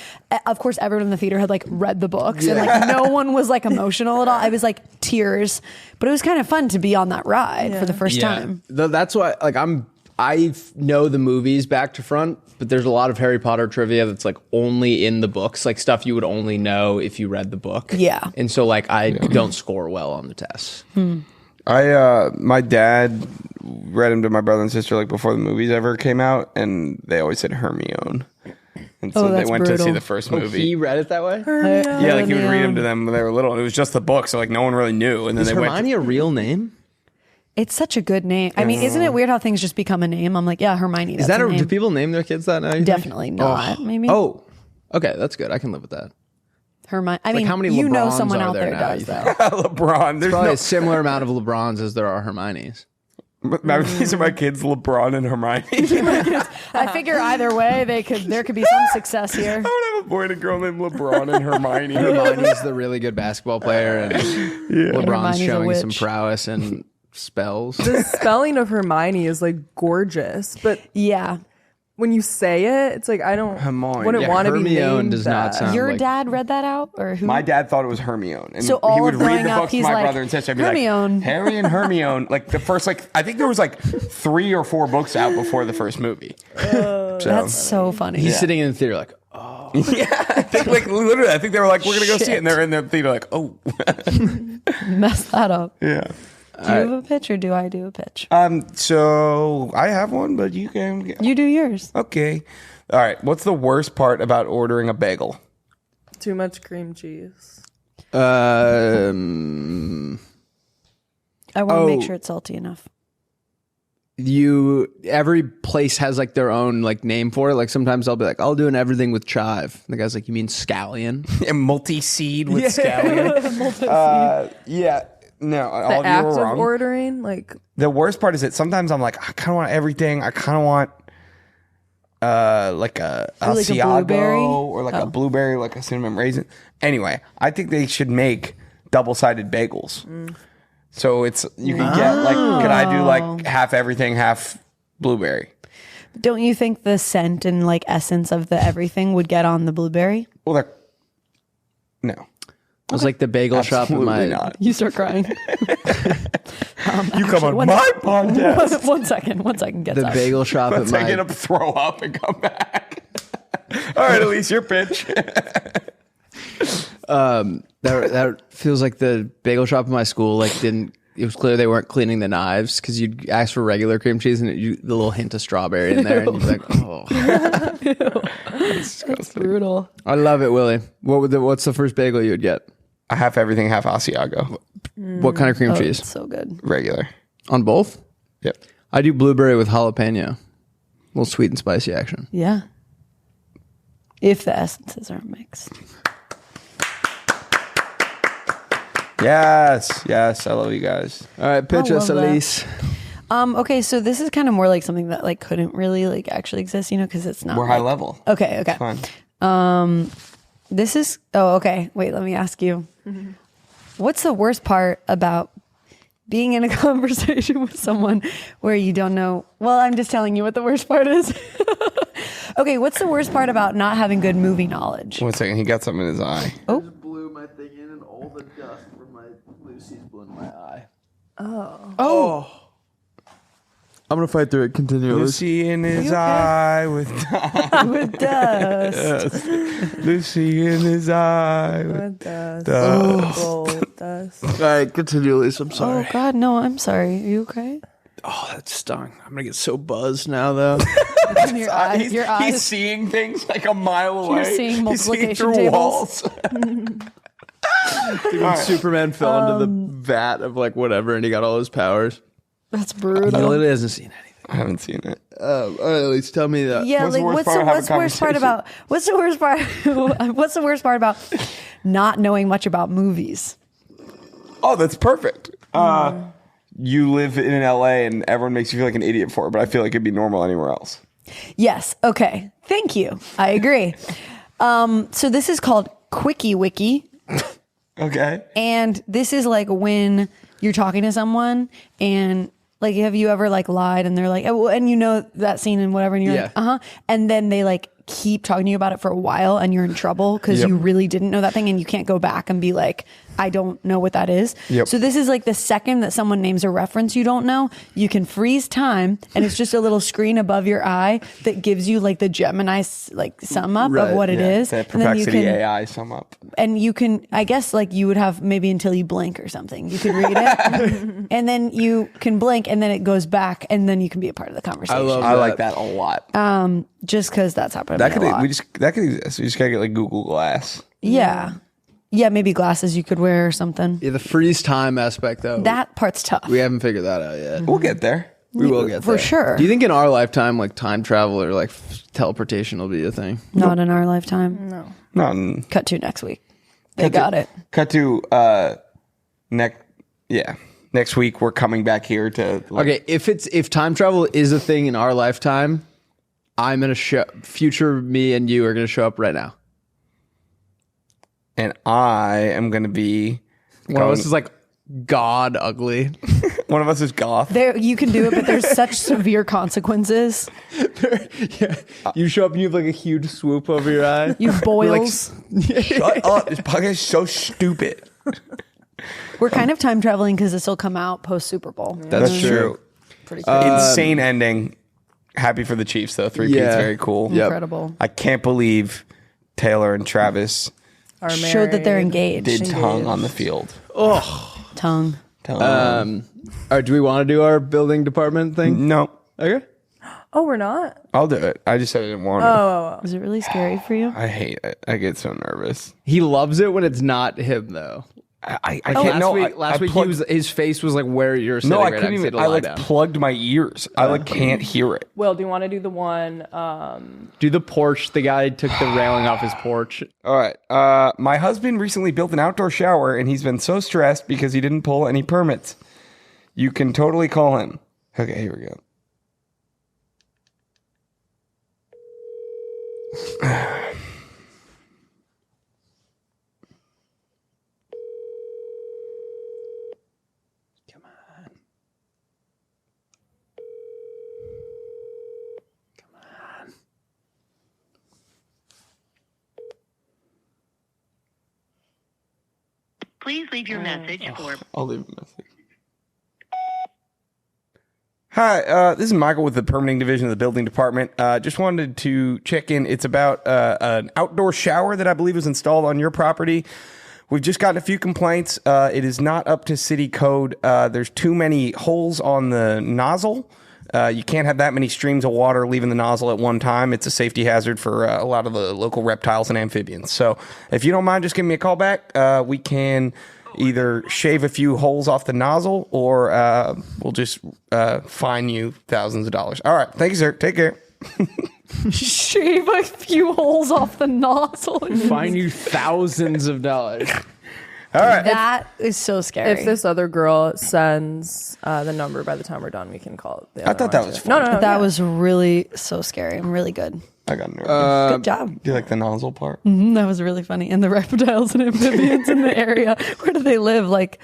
of course, everyone in the theater had like read the books and like no one was like emotional at all. I was like tears, but it was kind of fun to be on that ride for the first time. That's why like I know the movies back to front, but there's a lot of Harry Potter trivia that's like only in the books, like stuff you would only know if you read the book. Yeah. And so like I don't score well on the tests. My dad read them to my brother and sister like before the movies ever came out, and they always said Hermione. And so they went to see the first movie. He read it that way? Yeah, like he would read them to them when they were little, and it was just the book, so like no one really knew. And then Is Hermione a real name? It's such a good name. I mean, isn't it weird how things just become a name? I'm like, yeah, Hermione. Is that a name. Do people name their kids that now? Definitely not. Maybe. Oh, okay, that's good. I can live with that. Hermione. I mean, how many you know LeBrons someone are out there there now, does you though. LeBron. There's Probably a similar amount of LeBrons as there are Hermiones. These are my kids, LeBron and Hermione. I figure either way, there could be some success here. I would have a boy and a girl named LeBron and Hermione. Hermione's the really good basketball player, and LeBron's Hermione's a showing some witch. prowess and spells. The spelling of Hermione is like gorgeous, but Yeah. when you say it, it's like I don't Hermione. wouldn't want to be Hermione named does that. not sound Your like- dad read that out, or who? My dad thought it was Hermione, and So he all would of read growing the up, books to he's my like, brother and sister. I'd be Hermione. like, Harry and Hermione. Like the first, I think there was like 3 or 4 books out before the first movie. That's so funny. He's sitting in the theater like, Yeah, I think like literally, I think they were like, we're gonna go see it, and they're in the theater like, oh, Mess that up. yeah. Do you have a pitch, or do I do a pitch? So I have one, but you can. You do yours. Okay. All right. What's the worst part about ordering a bagel? Too much cream cheese. I want to make sure it's salty enough. Every place has like their own like name for it. Like sometimes I'll be like, I'll do an everything with chive. The guy's like, you mean scallion? And multi-seed with scallion. Yeah. No, all of you act were of wrong. ordering, like The worst part is that sometimes I'm like, I kind of want everything. I kind of want like a like a Asiago blueberry? or like a blueberry, like a cinnamon raisin. Anyway, I think they should make double-sided bagels. So you can get like, could I do like half everything, half blueberry? Don't you think the scent and like essence of the everything would get on the blueberry? Well, no. It was like the bagel shop in Absolutely my not. You start crying. You come on my podcast. One second. Get the bagel shop Once at I my get up, throw up, and come back. All right, Eilise, your pitch. that feels like the bagel shop in my school it was clear they weren't cleaning the knives because you'd ask for regular cream cheese and the little hint of strawberry in there and you'd be like, oh. That's brutal. I love it, Willie. What's the first bagel you would get? I half everything, half Asiago. What kind of cream cheese? It's so good. Regular. On both? Yep. I do blueberry with jalapeno. A little sweet and spicy action. Yeah. If the essences are mixed. Yes. I love you guys. All right, pitch I us, love that. Eilise. Okay, so this is kind of more like something that like couldn't really like actually exist, because it's not. We're high level. Okay. Fine. This is. Oh, okay. Wait, let me ask you. What's the worst part about being in a conversation with someone where you don't know? Well, I'm just telling you what the worst part is. Okay, what's the worst part about not having good movie knowledge? 1 second, he got something in his eye. Oh. Blew my thing in and all the dust from my Lucy's blew in my eye. Oh. I'm gonna fight through it. Continue. Lucy in his eye with With dust. dust. Lucy in his eye with what does dust. gold dust. All right, continue, Elise. I'm sorry. Oh God, no! I'm sorry. Are you okay? Oh, that stung. I'm gonna get so buzzed now, though. Your eyes. Your eyes. He's seeing things like a mile away. seeing He's seeing multiplication through tables. walls. Dude, when Superman fell into the vat of like whatever, and he got all his powers. That's He brutal. literally hasn't seen anything. I haven't seen it. All right, Elise, tell me that. Yeah, What's the like worst what's part the of having worst part about what's the worst part? What's the worst part about not knowing much about movies? Oh, that's perfect. You live in LA and everyone makes you feel like an idiot for it, but I feel like it'd be normal anywhere else. Yes. Okay. Thank you. I agree. So this is called Quickie Wiki. Okay. And this is like when you're talking to someone and like, have you ever like lied and they're like, oh, and you know that scene and whatever, and you're like, Yeah. And then they like keep talking to you about it for a while and you're in trouble because you really didn't know that thing and you can't go back and be like, I don't know what that is. Yep. So this is like the second that someone names a reference you don't know, you can freeze time and it's just a little screen above your eye that gives you like the Gemini like sum up Right, of what it is. That And then you Perplexity can, AI sum up. and you can, I guess like you would have maybe until you blink or something. You could read it and then you can blink and then it goes back and then you can be a part of the conversation. I like that a lot. Just because that's happened to that me could a lot. that could exist. We just gotta get like Google Glass. Yeah. Yeah, maybe glasses you could wear or something. Yeah, the freeze time aspect, though. That part's tough. We haven't figured that out yet. We'll get there. We will get For there. sure. Do you think in our lifetime, like time travel or like teleportation will be a thing? Not in our lifetime. No. No. Cut to next week. They got it. Cut to next week. We're coming back here to. Like, Okay, if time travel is a thing in our lifetime, I'm gonna show future me and you are gonna show up right now. and I am gonna be. One of us is like God ugly. One of us is goth. There, you can do it, but there's such severe consequences. Yeah. You show up and you have like a huge swoop over your eye. You have boils. Shut up! This podcast is so stupid. We're kind of time traveling because this will come out post Super Bowl. That's true. Pretty crazy. Insane ending. Happy for the Chiefs though. 3 Peat's Yeah. very cool. Yep. Incredible. I can't believe Taylor and Travis Are Showed that they're engaged. did tongue on the field. Tongue. Tongue. All right, do we want to do our building department thing? No, Okay. Oh, we're not? I'll do it. I just said I didn't want to. Oh. Was it really scary for you? I hate it. I get so nervous. He loves it when it's not him though. I can't. Last week his face was like where you're sitting. No, I right couldn't even. I like plugged my ears. I like can't hear it. Will, do you want to do the one? Do the porch. The guy took the railing off his porch. All right. My husband recently built an outdoor shower, and he's been so stressed because he didn't pull any permits. You can totally call him. Okay, here we go. Please leave your message for... I'll leave a message. Hi, this is Michael with the Permitting Division of the Building Department. Just wanted to check in. It's about an outdoor shower that I believe was installed on your property. We've just gotten a few complaints. It is not up to city code. There's too many holes on the nozzle. You can't have that many streams of water leaving the nozzle at one time. It's a safety hazard for a lot of the local reptiles and amphibians. So if you don't mind, just give me a call back. We can either shave a few holes off the nozzle or we'll just fine you thousands of dollars. All right. Thank you, sir. Take care. Shave a few holes off the nozzle. Fine you thousands of dollars. All right. That is so scary. If this other girl sends the number by the time we're done, we can call it. I thought that was fun. No. That was really so scary. I'm really good. I got nervous. Good job. Do you like the nozzle part? That was really funny. And the reptiles and amphibians in the area. Where do they live? Like,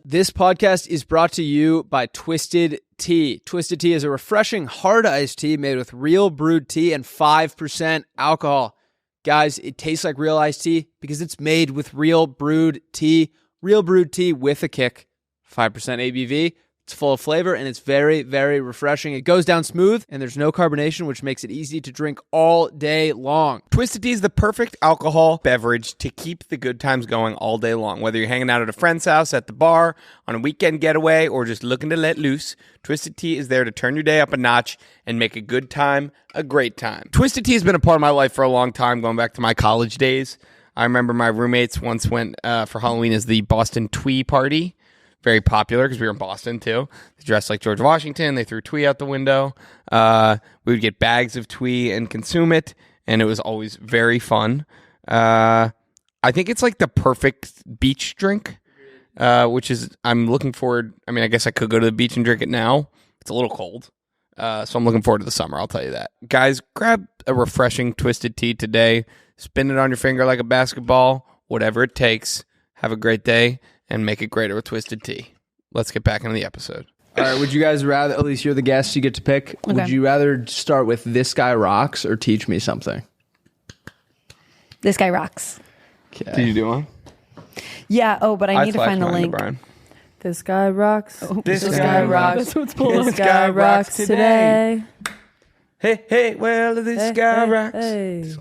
This podcast is brought to you by Twisted Tea. Twisted Tea is a refreshing hard iced tea made with real brewed tea and 5% alcohol. Guys, it tastes like real iced tea because it's made with real brewed tea with a kick. 5% ABV. It's full of flavor and it's very, very refreshing. It goes down smooth and there's no carbonation, which makes it easy to drink all day long. Twisted Tea is the perfect alcohol beverage to keep the good times going all day long. Whether you're hanging out at a friend's house, at the bar, on a weekend getaway, or just looking to let loose, Twisted Tea is there to turn your day up a notch and make a good time a great time. Twisted Tea has been a part of my life for a long time, going back to my college days. I remember my roommates once went for Halloween as the Boston Twee Party. Very popular because we were in Boston too. They dressed like George Washington. They threw Twee out the window. We would get bags of Twee and consume it, and it was always very fun. I think it's like the perfect beach drink, which is I'm looking forward. I mean, I guess I could go to the beach and drink it now. It's a little cold, so I'm looking forward to the summer. I'll tell you that. Guys, grab a refreshing Twisted Tea today. Spin it on your finger like a basketball. Whatever it takes. Have a great day. And make it greater with Twisted Tea. Let's get back into the episode. All right, would you guys rather, at least you're the guest, you get to pick. Okay. Would you rather start with This Guy Rocks or Teach Me Something? This guy rocks. Okay. Did you do one? Yeah. Oh, but I need to flashed find the mine to link. Brian. This guy rocks. This This guy guy rocks. rocks. That's what's pulling. This guy rocks today. Hey, well, this guy rocks. Hey.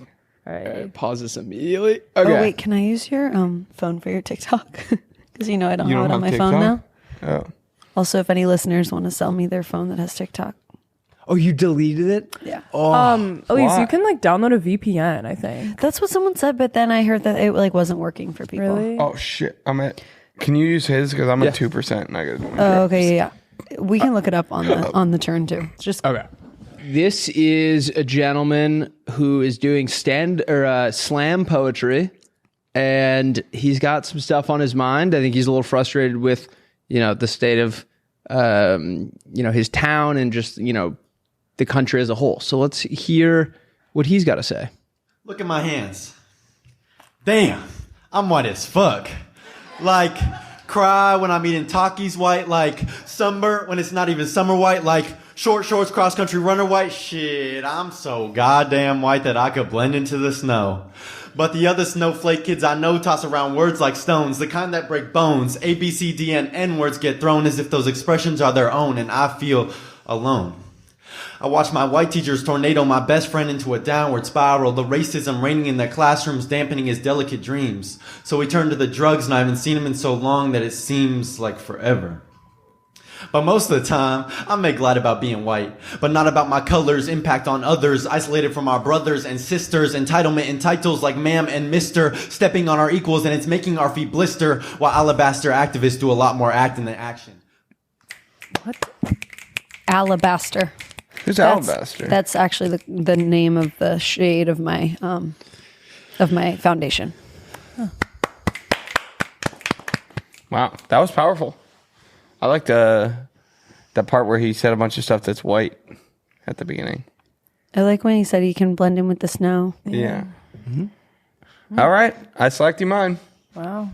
All All right. right, pause this immediately. Okay. Oh, wait. Can I use your phone for your TikTok? Because I don't You have it don't on my have phone now. TikTok? Oh. Also, if any listeners want to sell me their phone that has TikTok. Oh, you deleted it? Yeah. Oh, Elise, why? you can like download a VPN, I think. That's what someone said, but then I heard that it like wasn't working for people. Really? Oh, shit. Can you use his? Because I'm at 2% and I got to do one. Oh, okay, yeah. We can look it up on the turn too. It's just okay. This is a gentleman who is doing slam poetry, and he's got some stuff on his mind. I think he's a little frustrated with, the state of, his town and just, the country as a whole. So let's hear what he's got to say. Look at my hands. Damn, I'm white as fuck. Like, cry when I'm eating Takis white. Like, sunburnt when it's not even summer white. Like, short shorts, cross-country runner white. Shit, I'm so goddamn white that I could blend into the snow. But the other snowflake kids I know toss around words like stones, the kind that break bones. A, B, C, D, and N words get thrown as if those expressions are their own, and I feel alone. I watch my white teachers tornado my best friend into a downward spiral, the racism reigning in their classrooms dampening his delicate dreams. So we turn to the drugs, and I haven't seen him in so long that it seems like forever. But most of the time, I make light about being white, but not about my color's impact on others, isolated from our brothers and sisters, entitlement and titles like ma'am and mister, stepping on our equals, and it's making our feet blister, while alabaster activists do a lot more acting than action. What? Alabaster. Who's Alabaster? That's actually the name of the shade of my foundation. Huh. Wow, that was powerful. I like that part where he said a bunch of stuff that's white at the beginning. I like when he said he can blend in with the snow. Yeah. Mm-hmm. All right, I selected mine. Wow.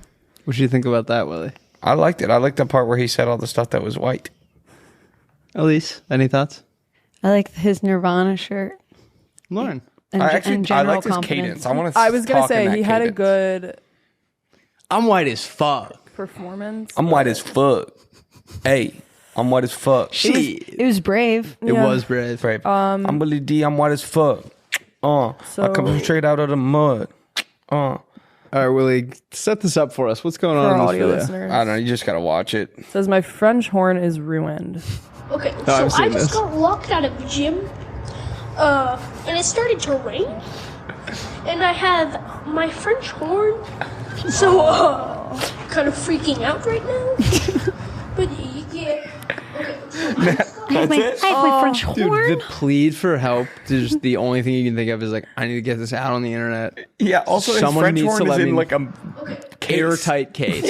What do you think about that, Willie? I liked it. I liked the part where he said all the stuff that was white. Eilise, any thoughts? I like his Nirvana shirt. Lauren. And, I general like his confidence. cadence. I want to. I was going to say, he had a good I'm white as fuck. performance. I'm white as fuck. Hey, I'm white as fuck. It was brave. It was brave. Brave. I'm Willie D. I'm white as fuck. I come straight out of the mud. All right, Willie, set this up for us. What's going For on our in this audio video? listeners. I don't know. You just gotta watch it. It says, my French horn is ruined. Okay, I've so I seen just this. got locked out of the gym, and it started to rain, and I have my French horn, so kind of freaking out right now. But yeah, okay. So I just got I have my French Dude, horn. the plead for help, just the only thing you can think of is like, I need to get this out on the internet. Yeah. Also, Someone needs to let me like a airtight case.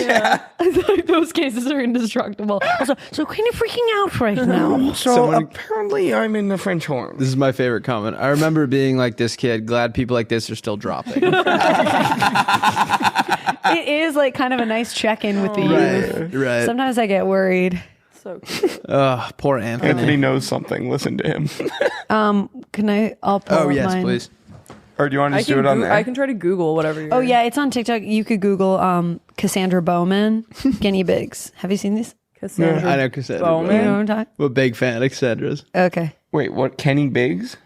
Those cases are indestructible. Also, so kind of freaking out right now. So Someone- apparently, I'm in the French horn. This is my favorite comment. I remember being like this kid, glad people like this are still dropping. It is like kind of a nice check-in with the youth. Right. Sometimes I get worried. So cute. Poor Anthony. Anthony knows something. Listen to him. I'll pull Oh, up yes, mine. please. Or do you want to I just do it on there? I can try to Google whatever you're... Oh yeah, it's on TikTok. You could Google Cassandra Bowman guinea pigs. Have you seen these? Cassandra I know Cassandra. Bowman. You know what I'm talking? I'm a big fan of Cassandra's. Okay, Wait, what? Kenny Biggs?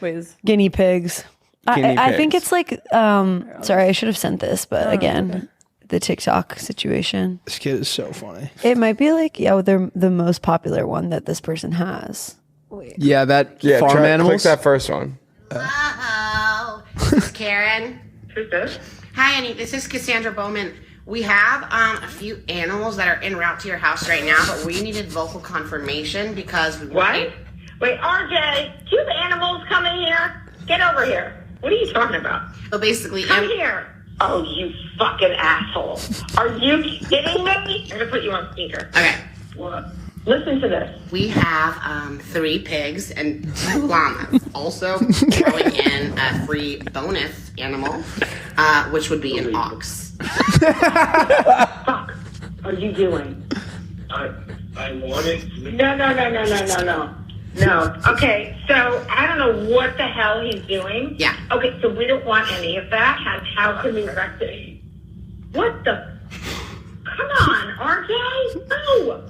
Wait, is... guinea pigs. Guinea I think pigs. it's like. Sorry, I should have sent this, but again, the TikTok situation. This kid is so funny. It might be like they're the most popular one that this person has. Yeah, that farm Click animals. that first one. Hello, this is Karen. Who's this? Hi, Annie. This is Cassandra Bowman. We have a few animals that are en route to your house right now, but we needed vocal confirmation because we What? Wait, RJ, do you have animals coming here? Get over here. What are you talking about? So basically, Come here. Oh, you fucking asshole. Are you kidding me? I'm going to put you on speaker. Okay. What? Listen to this. We have 3 pigs and 2 llamas. Also throwing in a free bonus animal, which would be an ox. Fuck are you doing? I want it. No. No. Okay, so I don't know what the hell he's doing. Yeah. Okay, so we don't want any of that. How can we correct it? What the? Come on, RJ. No.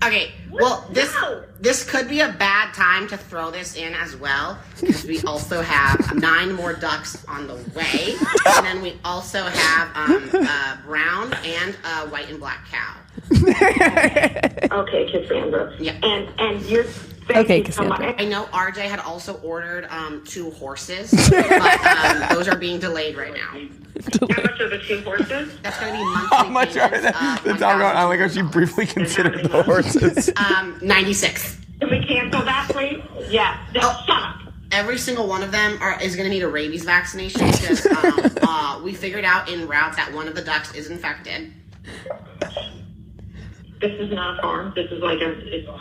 Okay, well, No. this could be a bad time to throw this in as well, because we also have 9 more ducks on the way, and then we also have a brown and a white and black cow. Okay, Cassandra. Yeah. And you're Okay, Cassandra. I know RJ had also ordered 2 horses, but those are being delayed right now. How much are the 2 horses? That's going to be monthly How much are payments, they? I like how she briefly considered the horses. 96. Can we cancel that, please? Yeah. No, shut up. Every single one of them is going to need a rabies vaccination because we figured out en route that one of the ducks is infected. This is not a farm. This is like it's a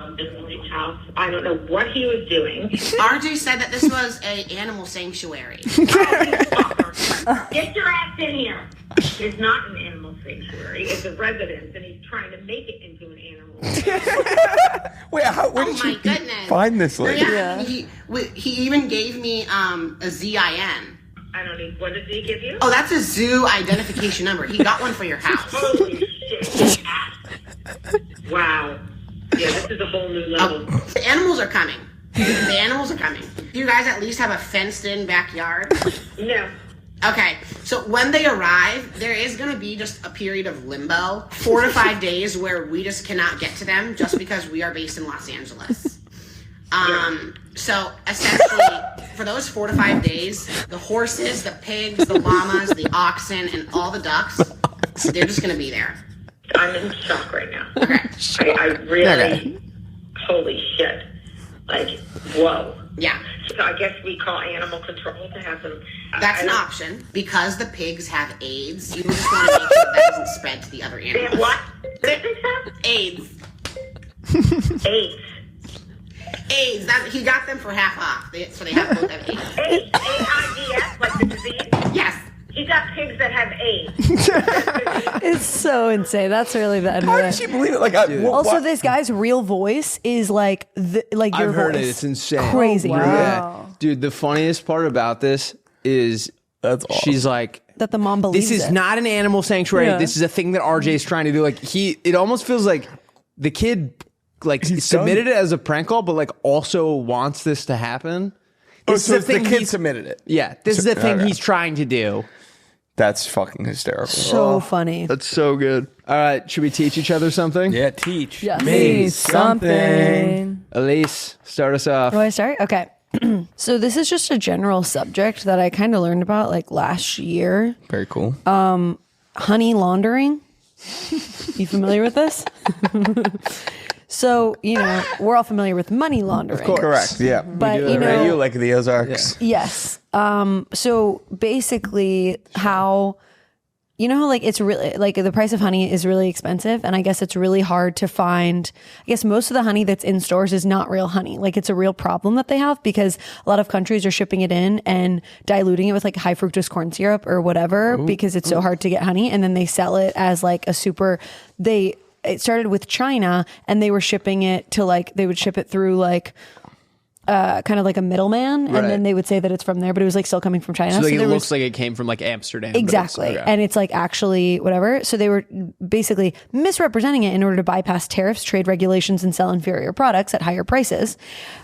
house. I don't know what he was doing. RJ said that this was a animal sanctuary. Get your ass in here. It's not an animal sanctuary. It's a residence, and he's trying to make it into an animal. Wait, where Oh did my you goodness. find this lady? Yeah. He even gave me a ZIN. I don't need. What did he give you? Oh, that's a zoo identification number. He got one for your house. Holy shit! Wow. Yeah, this is a whole new level. The animals are coming. The animals are coming. Do you guys at least have a fenced-in backyard? No. Okay, so when they arrive, there is going to be just a period of limbo, 4 to 5 days where we just cannot get to them just because we are based in Los Angeles. So essentially, for those 4 to 5 days, the horses, the pigs, the llamas, the oxen, and all the ducks, they're just going to be there. I'm in shock right now. Okay. I really, holy shit. Like, whoa. Yeah. So I guess we call animal control to have them. That's an option. Because the pigs have AIDS, you just want to make sure that doesn't spread to the other They animals. have what? Did they have? AIDS. AIDS. AIDS. He got them for half off. So they have both have AIDS. AIDS. AIDS, like the disease? Yes. He got pigs that have AIDS. It's so insane. That's really the end How of did it. she believe it? Like, Also, this guy's real voice is like your I've heard voice. it. It's insane. Crazy. Oh, wow. Yeah. Dude, the funniest part about this is That's awesome. she's like, That the mom believes this is it. not an animal sanctuary. Yeah. This is a thing that RJ is trying to do. Like it almost feels like the kid like submitted it as a prank call, but like also wants this to happen. This so is the kid he's- submitted it. Yeah, this is the thing okay. he's trying to do. That's fucking hysterical. So funny. That's so good. All right, should we teach each other something? Yeah, teach Yes. me Something. Eilise, start us off. Do I start? Okay. So this is just a general subject that I kind of learned about like last year. Very cool. Honey laundering. You familiar with this? So, we're all familiar with money laundering. Of course. Correct. Yeah. But, you like the Ozarks. Yes. So basically how, like it's really like the price of honey is really expensive. And I guess it's really hard to find, I guess most of the honey that's in stores is not real honey. Like it's a real problem that they have because a lot of countries are shipping it in and diluting it with like high fructose corn syrup or whatever because it's so hard to get honey. And then they sell it as like it started with China and they were shipping it to like, they would ship it through like, kind of like a middleman, and then they would say that it's from there, but it was like still coming from China. So like, it there looks like it came from like Amsterdam. exactly, and it's like actually whatever. So they were basically misrepresenting it in order to bypass tariffs, trade regulations, and sell inferior products at higher prices.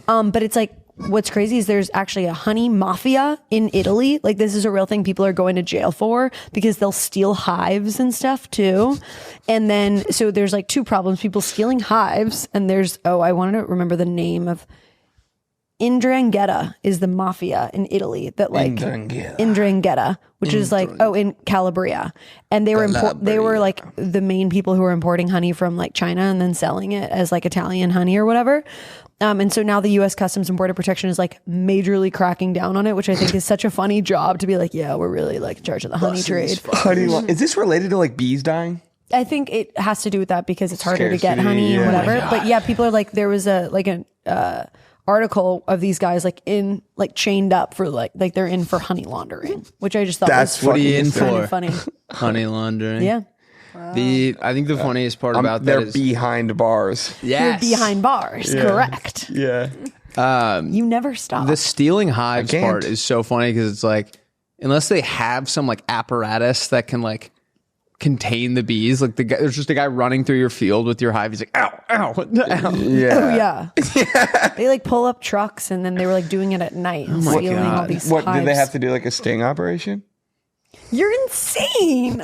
But it's like what's crazy is there's actually a honey mafia in Italy. Like this is a real thing people are going to jail for because they'll steal hives and stuff too. And then so there's like two problems: people stealing hives, and there's I wanted to remember the name of. 'Ndrangheta is the mafia in Italy that like 'Ndrangheta, which is like in Calabria, and they were like the main people who were importing honey from like China and then selling it as like Italian honey or whatever. And so now the U.S. Customs and Border Protection is like majorly cracking down on it, which I think is such a funny job to be like, yeah, we're really like in charge of the honey trade. Is this related to like bees dying? I think it has to do with that because it's harder to get honey Scarcity, and whatever. yeah. But yeah, people are like, there was an article of these guys like in like chained up for like they're in for honey laundering, which I just thought That's was what are you in kind for? of funny. Honey laundering. Yeah, I think the funniest part about that They're is behind bars. yes. you're behind bars, correct? Yeah. You never stop. The stealing hives I can't. part is so funny because it's like unless they have some like apparatus that can like contain the bees, like there's just a guy running through your field with your hive. He's like, ow, ow, ow. Yeah. Oh yeah. They like pull up trucks and then they were like doing it at night and stealing all God. these What hives. did they have to do? Like a sting operation? You're insane.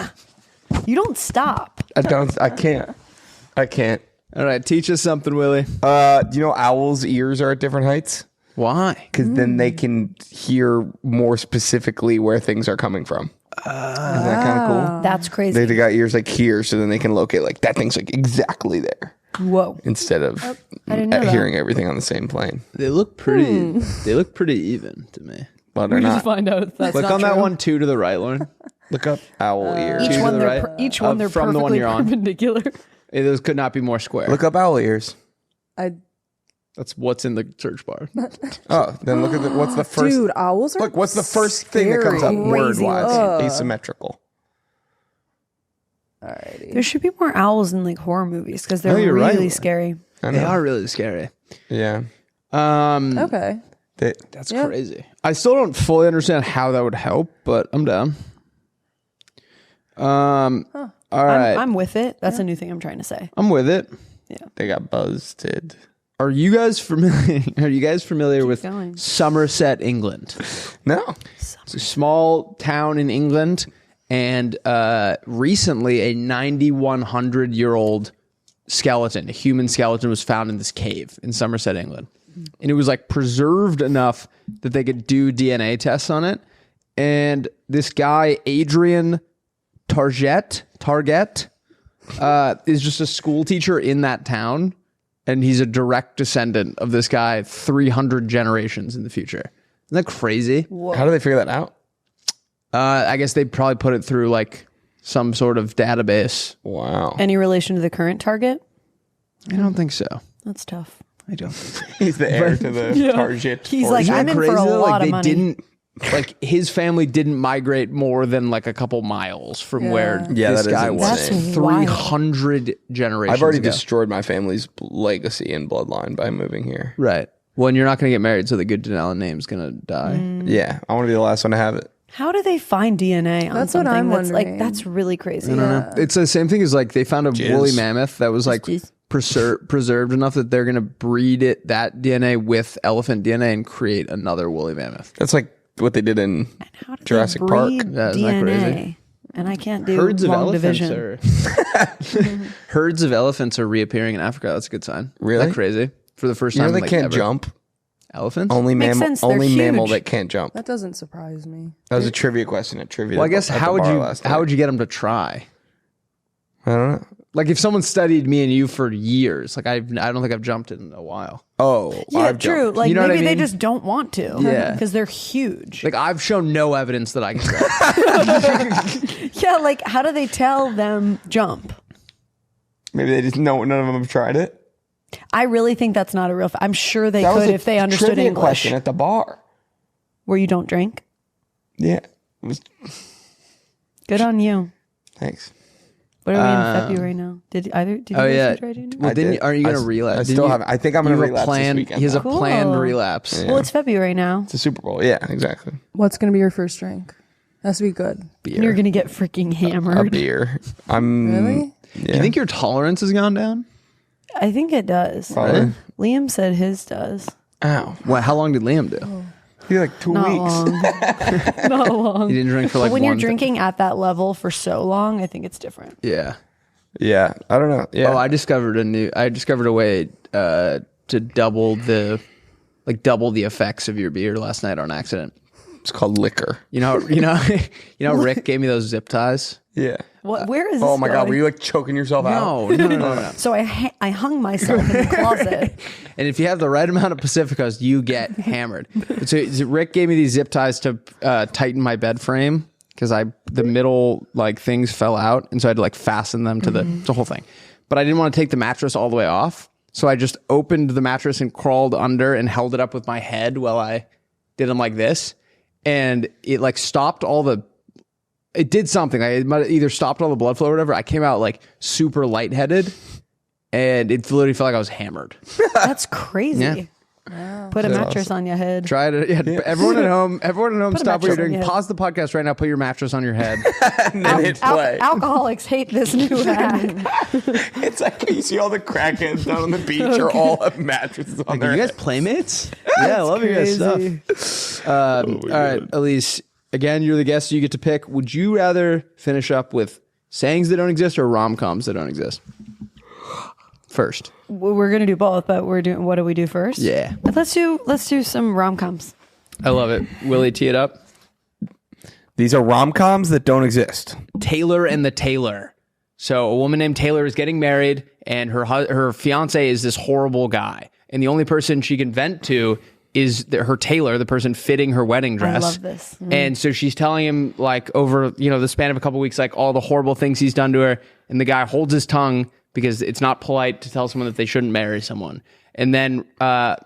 You don't stop. I can't. All right, teach us something, Willie. Do you know owls' ears are at different heights? Why? Because then they can hear more specifically where things are coming from. Isn't that kind of cool? That's crazy. They got ears like here, so then they can locate like that thing's like exactly there Whoa. instead of I didn't know that. hearing everything on the same plane. They look pretty. They look pretty even to me. Well, they're not. Find out that's Click not on that true. one, 2 to the right, Lauren. Look up owl ears. Each to one, the they're right. each one, they're From the one perfectly you're on. perpendicular. Those could not be more square. Look up owl ears. That's what's in the search bar. Oh, then look at what's the first. Dude, owls are Look, what's the first thing that comes up scary. word wise? Ugh. Asymmetrical. Alrighty. There should be more owls in like horror movies because they're you're right, really Lauren. scary. I They know. are really scary. Yeah. Okay. That's crazy. I still don't fully understand how that would help, but I'm down. All right. I'm with it. That's a new thing I'm trying to say. I'm with it. They got buzzed. Are you guys familiar? Are you guys familiar with going. Somerset, England? No. It's a small town in England, and recently a 9,100-year-old skeleton, a human skeleton, was found in this cave in Somerset, England, and it was like preserved enough that they could do DNA tests on it. And this guy, Adrian Target, is just a school teacher in that town. And he's a direct descendant of this guy 300 generations in the future. Isn't that crazy? How do they figure that out? I guess they probably put it through like some sort of database. Wow. Any relation to the current target? I don't think so. That's tough. I don't. He's the heir to the Target. He's like, Isn't I'm that in crazy for a though? lot They of money. didn't, like his family didn't migrate more than like a couple miles from where this that guy is was. insane. That's 300 generations I've already ago. destroyed my family's legacy and bloodline by moving here. Right. Well, and you're not going to get married, so the good Denellen name's going to die. Yeah, I want to be the last one to have it. How do they find DNA on That's what something I'm that's wondering. like, that's really crazy. I don't know. It's the same thing as like they found a woolly mammoth that was like Jizz. preserved enough that they're going to breed that DNA with elephant DNA and create another woolly mammoth. That's like what they did in How do Jurassic they Park. breed Yeah, isn't that DNA? crazy? And I can't do Herds of long elephants division. herds of elephants are reappearing in Africa. That's a good sign. Really? Isn't that crazy? For the first You time, know they like, can't ever. jump. Elephants? Only Makes mammal. sense, they're Only mammal huge. that can't jump. That doesn't surprise me. That was a trivia question at trivia. Well, I guess at the how would bar you last how night. would you get them to try? I don't know. Like if someone studied me and you for years, like I don't think I've jumped in a while. Oh, Yeah, I've true. jumped. Like You know what maybe I they mean? just don't want to. Yeah. Because they're huge. Like I've shown no evidence that I can jump. Yeah, like how do they tell them jump? Maybe they just know none of them have tried it. I really think that's not a real. I'm sure they That was could a if they understood trivia English. question at the bar. Where you don't drink. Yeah. It was, Good on you. thanks. What are we in February now? Did you Oh guys yeah. try doing it? Well, I didn't did. you, aren't you I going to s- relapse? I Didn't still you- haven't. I think I'm you going to have a relapse plan. this weekend. He has a though. planned Cool. relapse. Well, it's February now. It's a Super Bowl. Yeah, exactly. What's going to be your first drink? Has to be good. And you're gonna get freaking A hammered. beer. I'm Really? Yeah. Do you think your tolerance has gone down? I think it does. Probably. Liam said his does. Ow. What? How long did Liam do? Be like 2 Not weeks. long. Not long. He didn't drink for like But when you're one- drinking at that level for so long, I think it's different. Yeah. Yeah. I don't know. Yeah. Oh, I discovered a way to double the effects of your beer last night on accident. it's called liquor. You know, Rick gave me those zip ties. Yeah. What? Where is? Oh this my God. going? Were you like choking yourself out? No. So I hung myself in the closet. And if you have the right amount of Pacificos, you get hammered. So Rick gave me these zip ties to tighten my bed frame because the middle like things fell out, and so I had to like fasten them to the whole thing. But I didn't want to take the mattress all the way off, so I just opened the mattress and crawled under and held it up with my head while I did them like this, and it like stopped all the. It did something. It might have either stopped all the blood flow or whatever. I came out like super lightheaded, and it literally felt like I was hammered. That's crazy. Yeah. Put a mattress on your head. Try to, everyone at home, Put a stop what you're mattress on doing. your head. Pause the podcast right now. Put your mattress on your head. And then hit play. Alcoholics hate this new hack. It's like you see all the crackheads down on the beach or all have mattresses on their You guys head. Playmates? Yeah, I love your guys' stuff. All right, Eilise, again, you're the guest, so you get to pick. Would you rather finish up with sayings that don't exist or rom-coms that don't exist? First. We're gonna do both, but we're doing. What do we do first? Yeah. Let's do some rom coms. I love it. Willie, tee it up. These are rom-coms that don't exist. Taylor and the Tailor. So a woman named Taylor is getting married, and her fiance is this horrible guy. And the only person she can vent to is her tailor, the person fitting her wedding dress. love this. And so she's telling him, like, over the span of a couple weeks, like all the horrible things he's done to her. And the guy holds his tongue because it's not polite to tell someone that they shouldn't marry someone. And then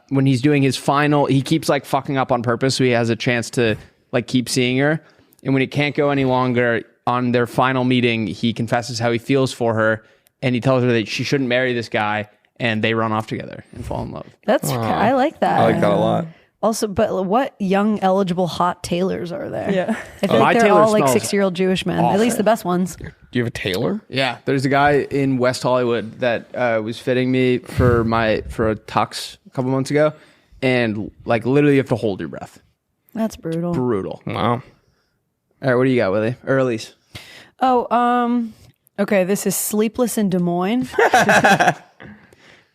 when he's doing his final, he keeps like fucking up on purpose so he has a chance to like keep seeing her. And when it can't go any longer, on their final meeting, he confesses how he feels for her, and he tells her that she shouldn't marry this guy, and they run off together and fall in love. I like that. I like that a lot. Also, but what young, eligible, hot tailors are there? Yeah. I feel my like they're tailor all like smells 60-year-old Jewish men. At least the best ones. Do you have a tailor? Yeah, there's a guy in West Hollywood that was fitting me for a tux a couple months ago, and like literally you have to hold your breath. That's brutal. Brutal. Wow. All right, what do you got, Willie? Or Eilise? Oh, okay, this is Sleepless in Des Moines.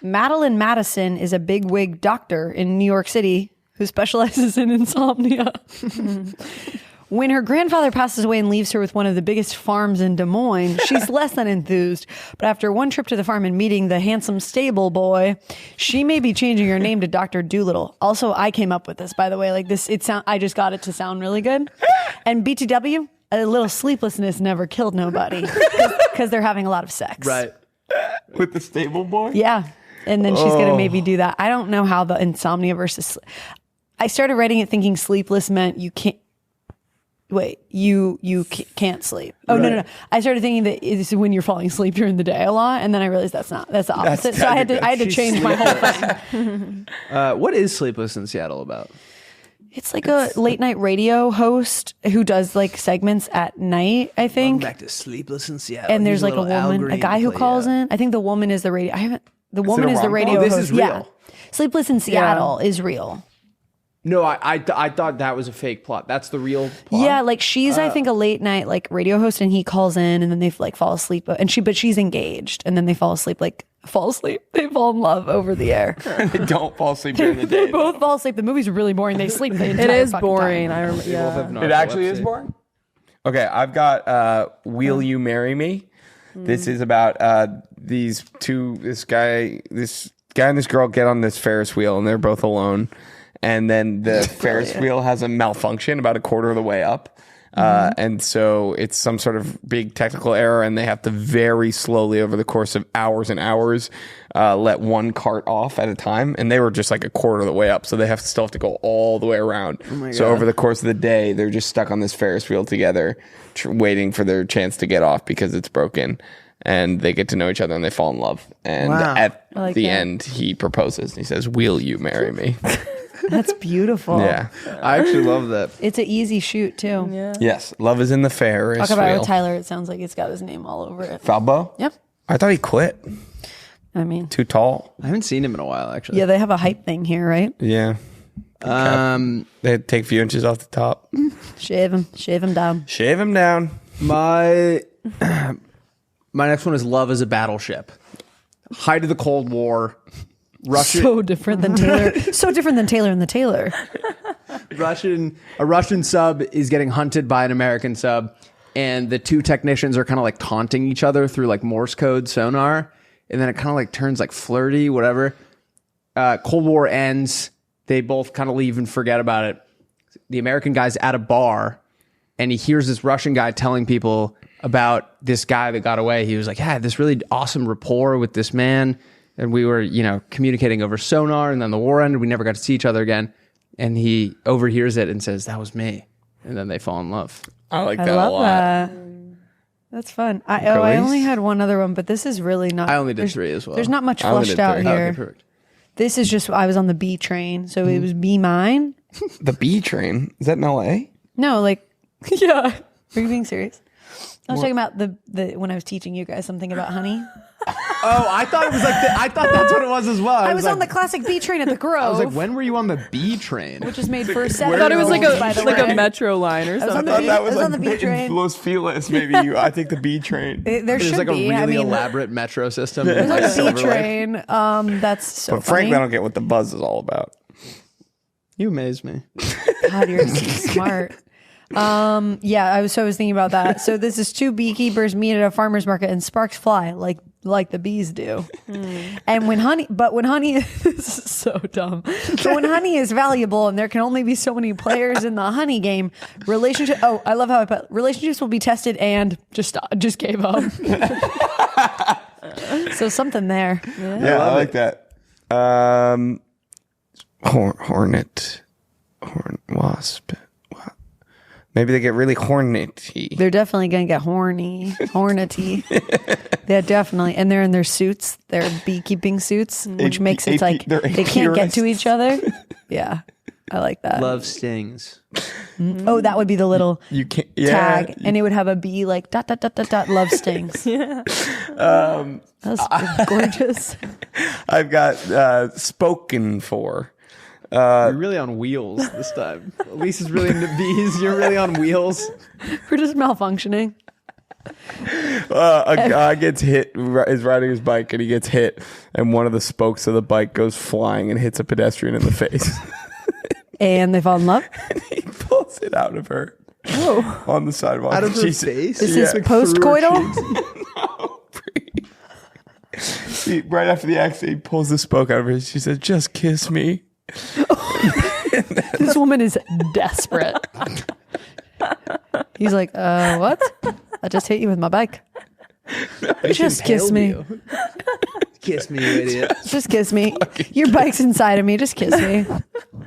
Madeline Madison is a bigwig doctor in New York City who specializes in insomnia. When her grandfather passes away and leaves her with one of the biggest farms in Des Moines, she's less than enthused. But after one trip to the farm and meeting the handsome stable boy, she may be changing her name to Dr. Doolittle. Also, I came up with this, by the way. Like this, I just got it to sound really good. And BTW, a little sleeplessness never killed nobody because they're having a lot of sex. Right. With the stable boy? Yeah. And then she's going to maybe do that. I don't know how the insomnia versus... I started writing it thinking sleepless meant you can't... Wait, you can't sleep. Oh, Right. no. I started thinking that it's when you're falling asleep during the day a lot. And then I realized that's the opposite. So I had to change my whole thing. What is Sleepless in Seattle about? It's like a late night radio host who does like segments at night, I think. Back to Sleepless in Seattle. And there's Here's like a little Al woman, a Green guy who play, calls yeah. in. I think the woman is the radio. The woman is the rom-com? radio Oh, this host. is real. Yeah. Sleepless in Seattle is real. No, I thought that was a fake plot. That's the real plot. Yeah, like she's I think a late night like radio host, and he calls in, and then they like fall asleep, but she's engaged, and then they fall asleep. They fall in love over the air. They don't fall asleep during the They day. both fall asleep. The movie's really boring. They sleep the entire It is fucking boring. time. I remember. Yeah. It actually is boring. Okay, I've got Will You Marry Me? This is about this guy and this girl get on this Ferris wheel, and they're both alone. And then the Ferris wheel has a malfunction about a quarter of the way up. And so it's some sort of big technical error, and they have to very slowly over the course of hours and hours let one cart off at a time. And they were just like a quarter of the way up, so they still have to go all the way around. So over the course of the day, they're just stuck on this Ferris wheel together, waiting for their chance to get off because it's broken. And they get to know each other, and they fall in love. And at the end, he proposes, and he says, "Will you marry me?" That's beautiful. Yeah. I actually love that. It's an easy shoot too. Yeah. Yes. Love is in the Ferris Talk about it wheel. with Tyler. It sounds like it's got his name all over it. Falbo? Yep. I thought he quit. I mean, Too tall. I haven't seen him in a while, actually. yeah, they have a hype thing here, right? Yeah. They take a few inches off the top. Shave him down. Shave him down. My next one is Love is a Battleship. Height of the Cold War. So different than Taylor. So different than Taylor and the Taylor. A Russian sub is getting hunted by an American sub, and the two technicians are kind of like taunting each other through like Morse code sonar, and then it kind of like turns like flirty, whatever. Cold War ends. They both kind of leave and forget about it. The American guy's at a bar, and he hears this Russian guy telling people about this guy that got away. He was like, "Yeah, I had this really awesome rapport with this man, and we were, communicating over sonar, and then the war ended. We never got to see each other again." And he overhears it and says, "That was me." And then they fall in love. I like I that a love lot. that. That's fun. I only had one other one, but this is really not. I only did 3 as well. There's not much I only flushed did out 3. here. Okay, perfect. This is just I was on the B train, so it was Be Mine. The B train. Is that in LA? No, like yeah. Are you being serious? I was talking about the when I was teaching you guys something about honey. Oh, I thought it was like I thought that's what it was as well. I was like, on the classic B train at the Grove. I was like, when were you on the B train? which is made for 7. I thought it was like by a metro line or I was on something. the B, I was on the B train. Los Feliz, maybe. I think the B train. There There's should like a be. really I mean, elaborate metro system. it was on the Silver B Lake. train. That's so But frankly, I funny. don't get what the buzz is all about. You amaze me. God, you're so smart. Yeah, I was thinking about that. So this is 2 beekeepers meet at a farmer's market, and sparks fly like the bees do. And when honey this is so dumb. But when honey is valuable and there can only be so many players in the honey game, I love how I put relationships will be tested and just gave up. So something there. Yeah, I like that. Wasp. Maybe they get really hornety. They're definitely going to get hornety. They're definitely, and they're in their suits, their beekeeping suits, which makes it like they can't get to each other. Yeah. I like that. Love stings. Oh, that would be the little You can't tag, and it would have a B like ... love stings. That's gorgeous. I've got spoken for. You're really on wheels this time. Lisa's really into bees. You're really on wheels. We're just malfunctioning. A guy gets hit, is riding his bike, and he gets hit, and one of the spokes of the bike goes flying and hits a pedestrian in the face. And they fall in love. And he pulls it out of her on the sidewalk. Out of her She's- face? This is post-coital. See, right after the accident, he pulls the spoke out of her. She says, "Just kiss me." This woman is desperate. He's like, what? I just hit you with my bike. Just kiss me. Kiss me, you idiot. Just kiss me. Your bike's inside of me. Just kiss me.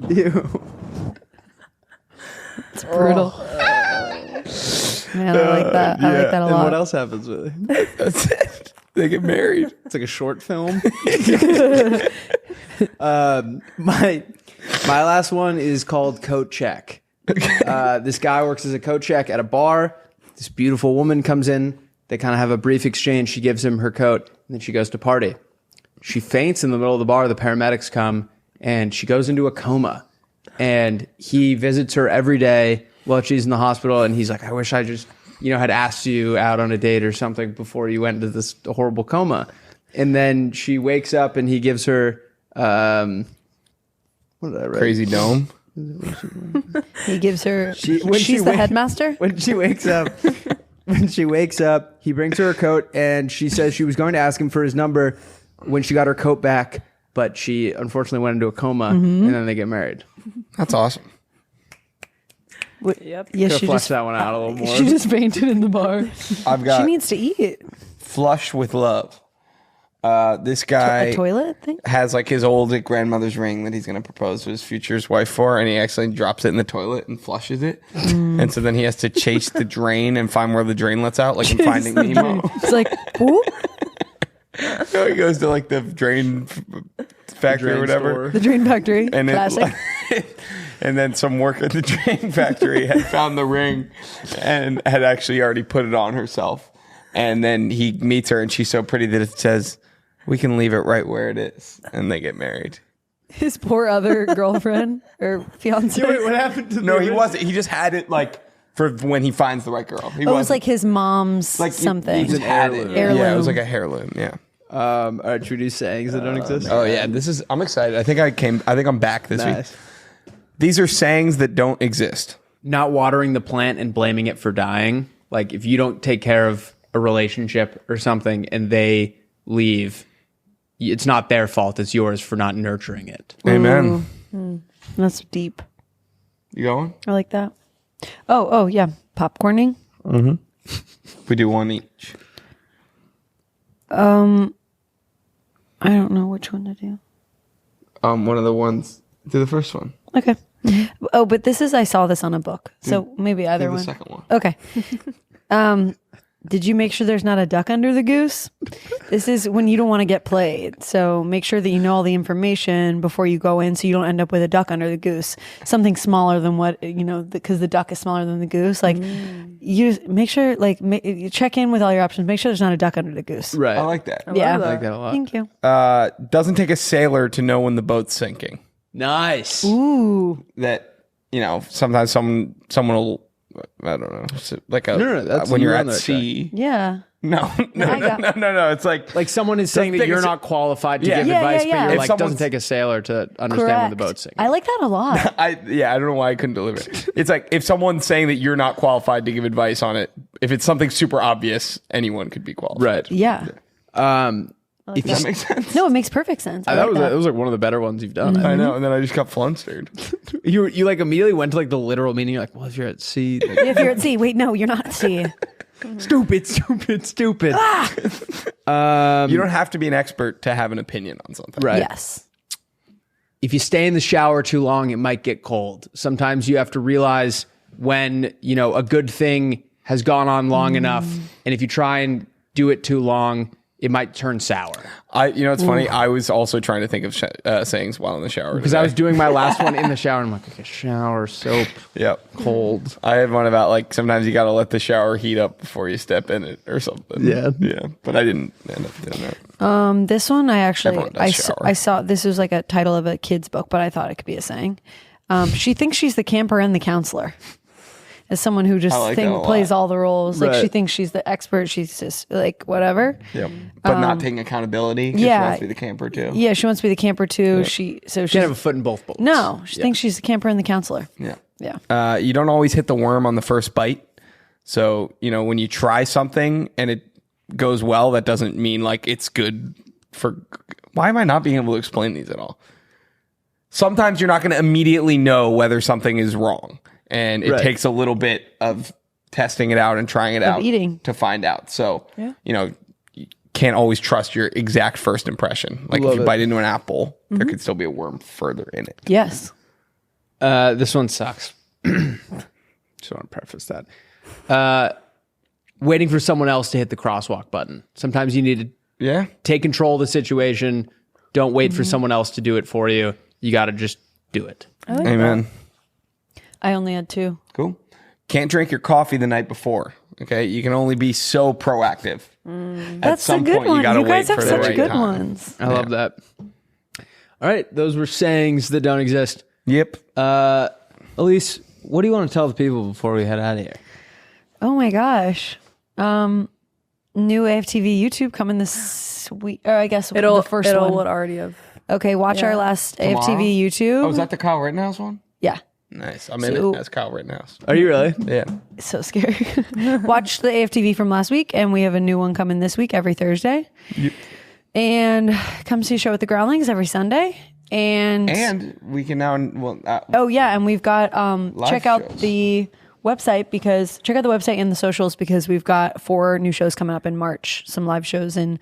Ew. It's brutal. Man, I like that. I like that a And lot. what else happens with it? That's it. They get married. It's like a short film. My last one is called Coat Check. This guy works as a coat check at a bar. This beautiful woman comes in. They kind of have a brief exchange. She gives him her coat, and then she goes to party. She faints in the middle of the bar. The paramedics come, and she goes into a coma. And he visits her every day while she's in the hospital, and he's like, I wish I just, had asked you out on a date or something before you went into this horrible coma. And then she wakes up, and he gives her, what did I write? Crazy dome. He gives her. When She's the headmaster. When she wakes up, he brings her coat, and she says she was going to ask him for his number when she got her coat back, but she unfortunately went into a coma, and then they get married. That's awesome. Yep. Gotta Yeah, she flesh just that one out a little more. She just fainted in the bar. I've got She needs to eat. Flush with Love. This guy A toilet thing. has like his old grandmother's ring that he's going to propose to his future's wife for, and he accidentally drops it in the toilet and flushes it. And so then he has to chase the drain and find where the drain lets out, like in Finding Nemo. It's like, whoop, So he goes to like the drain factory or whatever. store. the drain factory. And Classic. and then some worker at the drain factory had found the ring and had actually already put it on herself. And then he meets her, and she's so pretty that it says, "We can leave it right where it is," and they get married. His poor other girlfriend or fiance. Wait, what happened to No, he wasn't. He just had it like for when he finds the right girl. It was like his mom's like something. He just had it. Heirloom. Yeah, it was like a heirloom. Yeah. All right, should we do sayings that don't exist? Oh yeah, this is. I'm excited. I think I'm back this week. Nice. These are sayings that don't exist. Not watering the plant and blaming it for dying. Like if you don't take care of a relationship or something and they leave, it's not their fault. It's yours for not nurturing it. Amen. That's deep. You going? I like that. Oh yeah, popcorning. We do one each. I don't know which one to do. One of the ones. Do the first one. Okay. Oh, but I saw this on a book, so maybe either Do the one. second one. Okay. Did you make sure there's not a duck under the goose? This is when you don't want to get played. So make sure that you know all the information before you go in so you don't end up with a duck under the goose. Something smaller than what, because the duck is smaller than the goose. Like, you make sure, you check in with all your options. Make sure there's not a duck under the goose. Right. I like that. Yeah. I like that a lot. Thank you. Doesn't take a sailor to know when the boat's sinking. Nice. Ooh. That, sometimes someone will, I don't know, like No, that's when you you're on at that sea. Yeah. No. It's Like someone is saying that thing you're is- not qualified to Yeah. give Yeah, advice, yeah, yeah. but you're If like, doesn't someone's- take a sailor to understand when the boat's sinking. I like that a lot. I don't know why I couldn't deliver it. It's like if someone's saying that you're not qualified to give advice on it, if it's something super obvious, anyone could be qualified. Right. Yeah. If Does that make sense? No, it makes perfect sense. I that like was that. that was like one of the better ones you've done. I know, and then I just got flustered. You like immediately went to like the literal meaning. You're like, well, if you're at sea, like, If you're at sea, wait, no, you're not at sea. stupid. You don't have to be an expert to have an opinion on something. Right. Yes. If you stay in the shower too long, it might get cold. Sometimes you have to realize when, a good thing has gone on long enough. And if you try and do it too long, it might turn sour. It's funny. I was also trying to think of sayings while in the shower Because I was doing my last one in the shower, and I'm like, okay, shower, soap, cold. I had one about like sometimes you got to let the shower heat up before you step in it or something. Yeah. But I didn't end up doing that. This one I actually shower. I saw this was like a title of a kid's book, but I thought it could be a saying. She thinks she's the camper and the counselor. As someone who just plays all the roles, like she thinks she's the expert. She's just like whatever. Yep. But not taking accountability. She wants to be the camper too. Yeah, she wants to be the camper too. Yep. She can't have a foot in both boats. No, she thinks she's the camper and the counselor. Yeah. Yeah. You don't always hit the worm on the first bite. So when you try something and it goes well, that doesn't mean like it's good for. Why am I not being able to explain these at all? Sometimes you're not going to immediately know whether something is wrong. And it takes a little bit of testing it out and trying it out to find out. So, you can't always trust your exact first impression. Like if you bite into an apple, there could still be a worm further in it. Yes. This one sucks. Just want to preface that. Waiting for someone else to hit the crosswalk button. Sometimes you need to take control of the situation. Don't wait for someone else to do it for you. You got to just do it. Amen. That. I only had 2. Cool. Can't drink your coffee the night before. Okay, you can only be so proactive. That's some a good point, one. You guys have such good ones. I love that. All right, those were sayings that don't exist. Yep. Eilise, what do you want to tell the people before we head out of here? Oh my gosh. New AFTV YouTube coming this week. Or I guess the first one. It'll already have. Okay, watch our last Tomorrow? AFTV YouTube. Oh, is that the Kyle Rittenhouse one? Yeah. Nice. I'm in it as Kyle Rittenhouse. Are you really? Yeah. So scary. Watch the AFTV from last week, and we have a new one coming this week every Thursday. Yep. And come see a show with the Groundlings every Sunday. And we can now. and we've got check out the website and the socials because we've got 4 new shows coming up in March. Some live shows in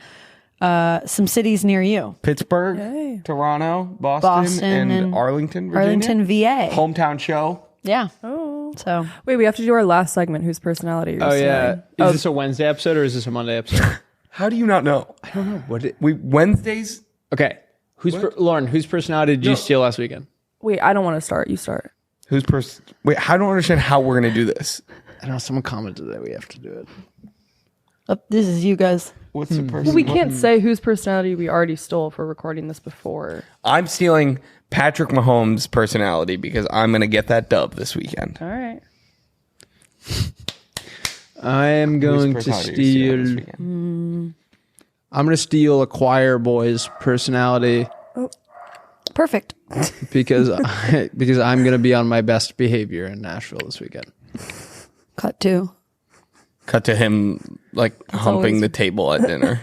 some cities near you. Pittsburgh, Toronto, Boston, and Arlington, Virginia. Arlington, VA. Hometown show. Yeah. Oh. So wait, we have to do our last segment. Whose personality? Oh yeah. Is this a Wednesday episode or is this a Monday episode? How do you not know? I don't know. Wednesdays? Okay. Lauren, whose personality did you steal last weekend? Wait, I don't want to start. You start. Wait, I don't understand how we're going to do this. I don't know. Someone commented that we have to do it. This is you guys. What's the person? Well, we can't say whose personality we already stole if we're recording this before. I'm stealing Patrick Mahomes' personality because I'm going to get that dub this weekend. All right. I am going to steal. I'm going to steal a choir boy's personality. Oh, perfect. Because I'm going to be on my best behavior in Nashville this weekend. Cut to him like humping the table at dinner.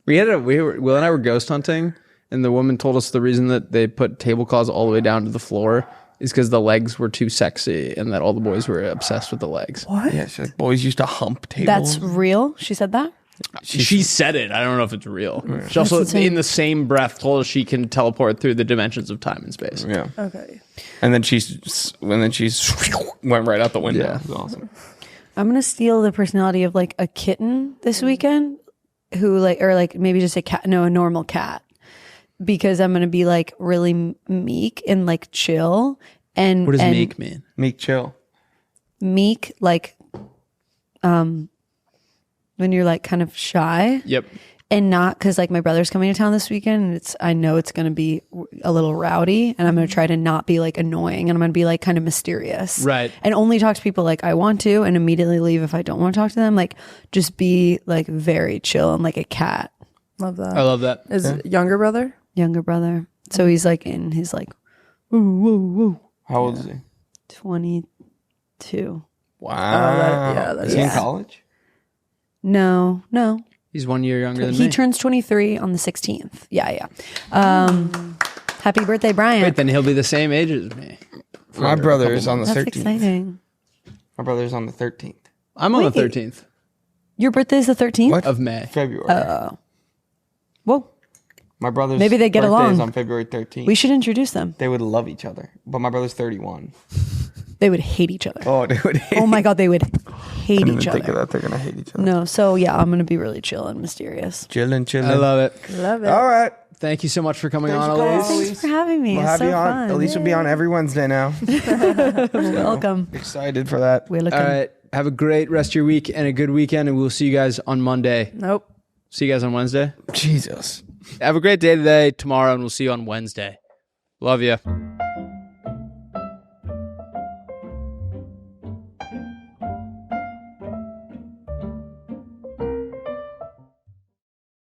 Will and I were ghost hunting, and the woman told us the reason that they put tablecloths all the way down to the floor is because the legs were too sexy, and that all the boys were obsessed with the legs. What? Yeah, she's like, boys used to hump tables. That's real? She said that? She said it. I don't know if it's real. She also, in the same breath, told us she can teleport through the dimensions of time and space. Yeah. Okay. And then she went right out the window. Yeah. It was awesome. I'm going to steal the personality of like a kitten this weekend who maybe just a cat, no, a normal cat, because I'm going to be like really meek and like chill. And what does meek mean? Meek, chill. Meek, like, when you're like kind of shy. Yep. And not because like my brother's coming to town this weekend and I know it's going to be a little rowdy and I'm going to try to not be like annoying and I'm going to be like kind of mysterious. Right. And only talk to people like I want to and immediately leave if I don't want to talk to them. Like just be like very chill and like a cat. Love that. I love that. Is younger brother? Younger brother. So he's like in his like, woo, woo, woo. How old is he? 22. Wow. Is he in college? No. He's 1 year younger than me. He turns 23 on the 16th. Yeah. Happy birthday, Brian. Wait, then he'll be the same age as me. My brother is on the 13th. That's exciting. My brother's on the 13th. I'm on the 13th. Your birthday is the 13th? What? Of May. February. Whoa. My brother's Maybe they get birthday along. is on February 13th. We should introduce them. They would love each other. But my brother's 31. They would hate each other. Oh, they would hate Oh my God, they would hate hate each Think of other. that. They're gonna hate each other. No, so yeah, I'm gonna be really chill and mysterious. Chilling. I love it. Love it. All right. Thank you so much for coming Thanks on, for coming Eilise. on. Thanks for having me. We'll It's have so you on. fun. Elise will be on every Wednesday now. Welcome. Excited for that. We're looking. All right. Have a great rest of your week and a good weekend, and we'll see you guys on Monday. Nope. See you guys on Wednesday. Jesus. Have a great day today, tomorrow, and we'll see you on Wednesday. Love you.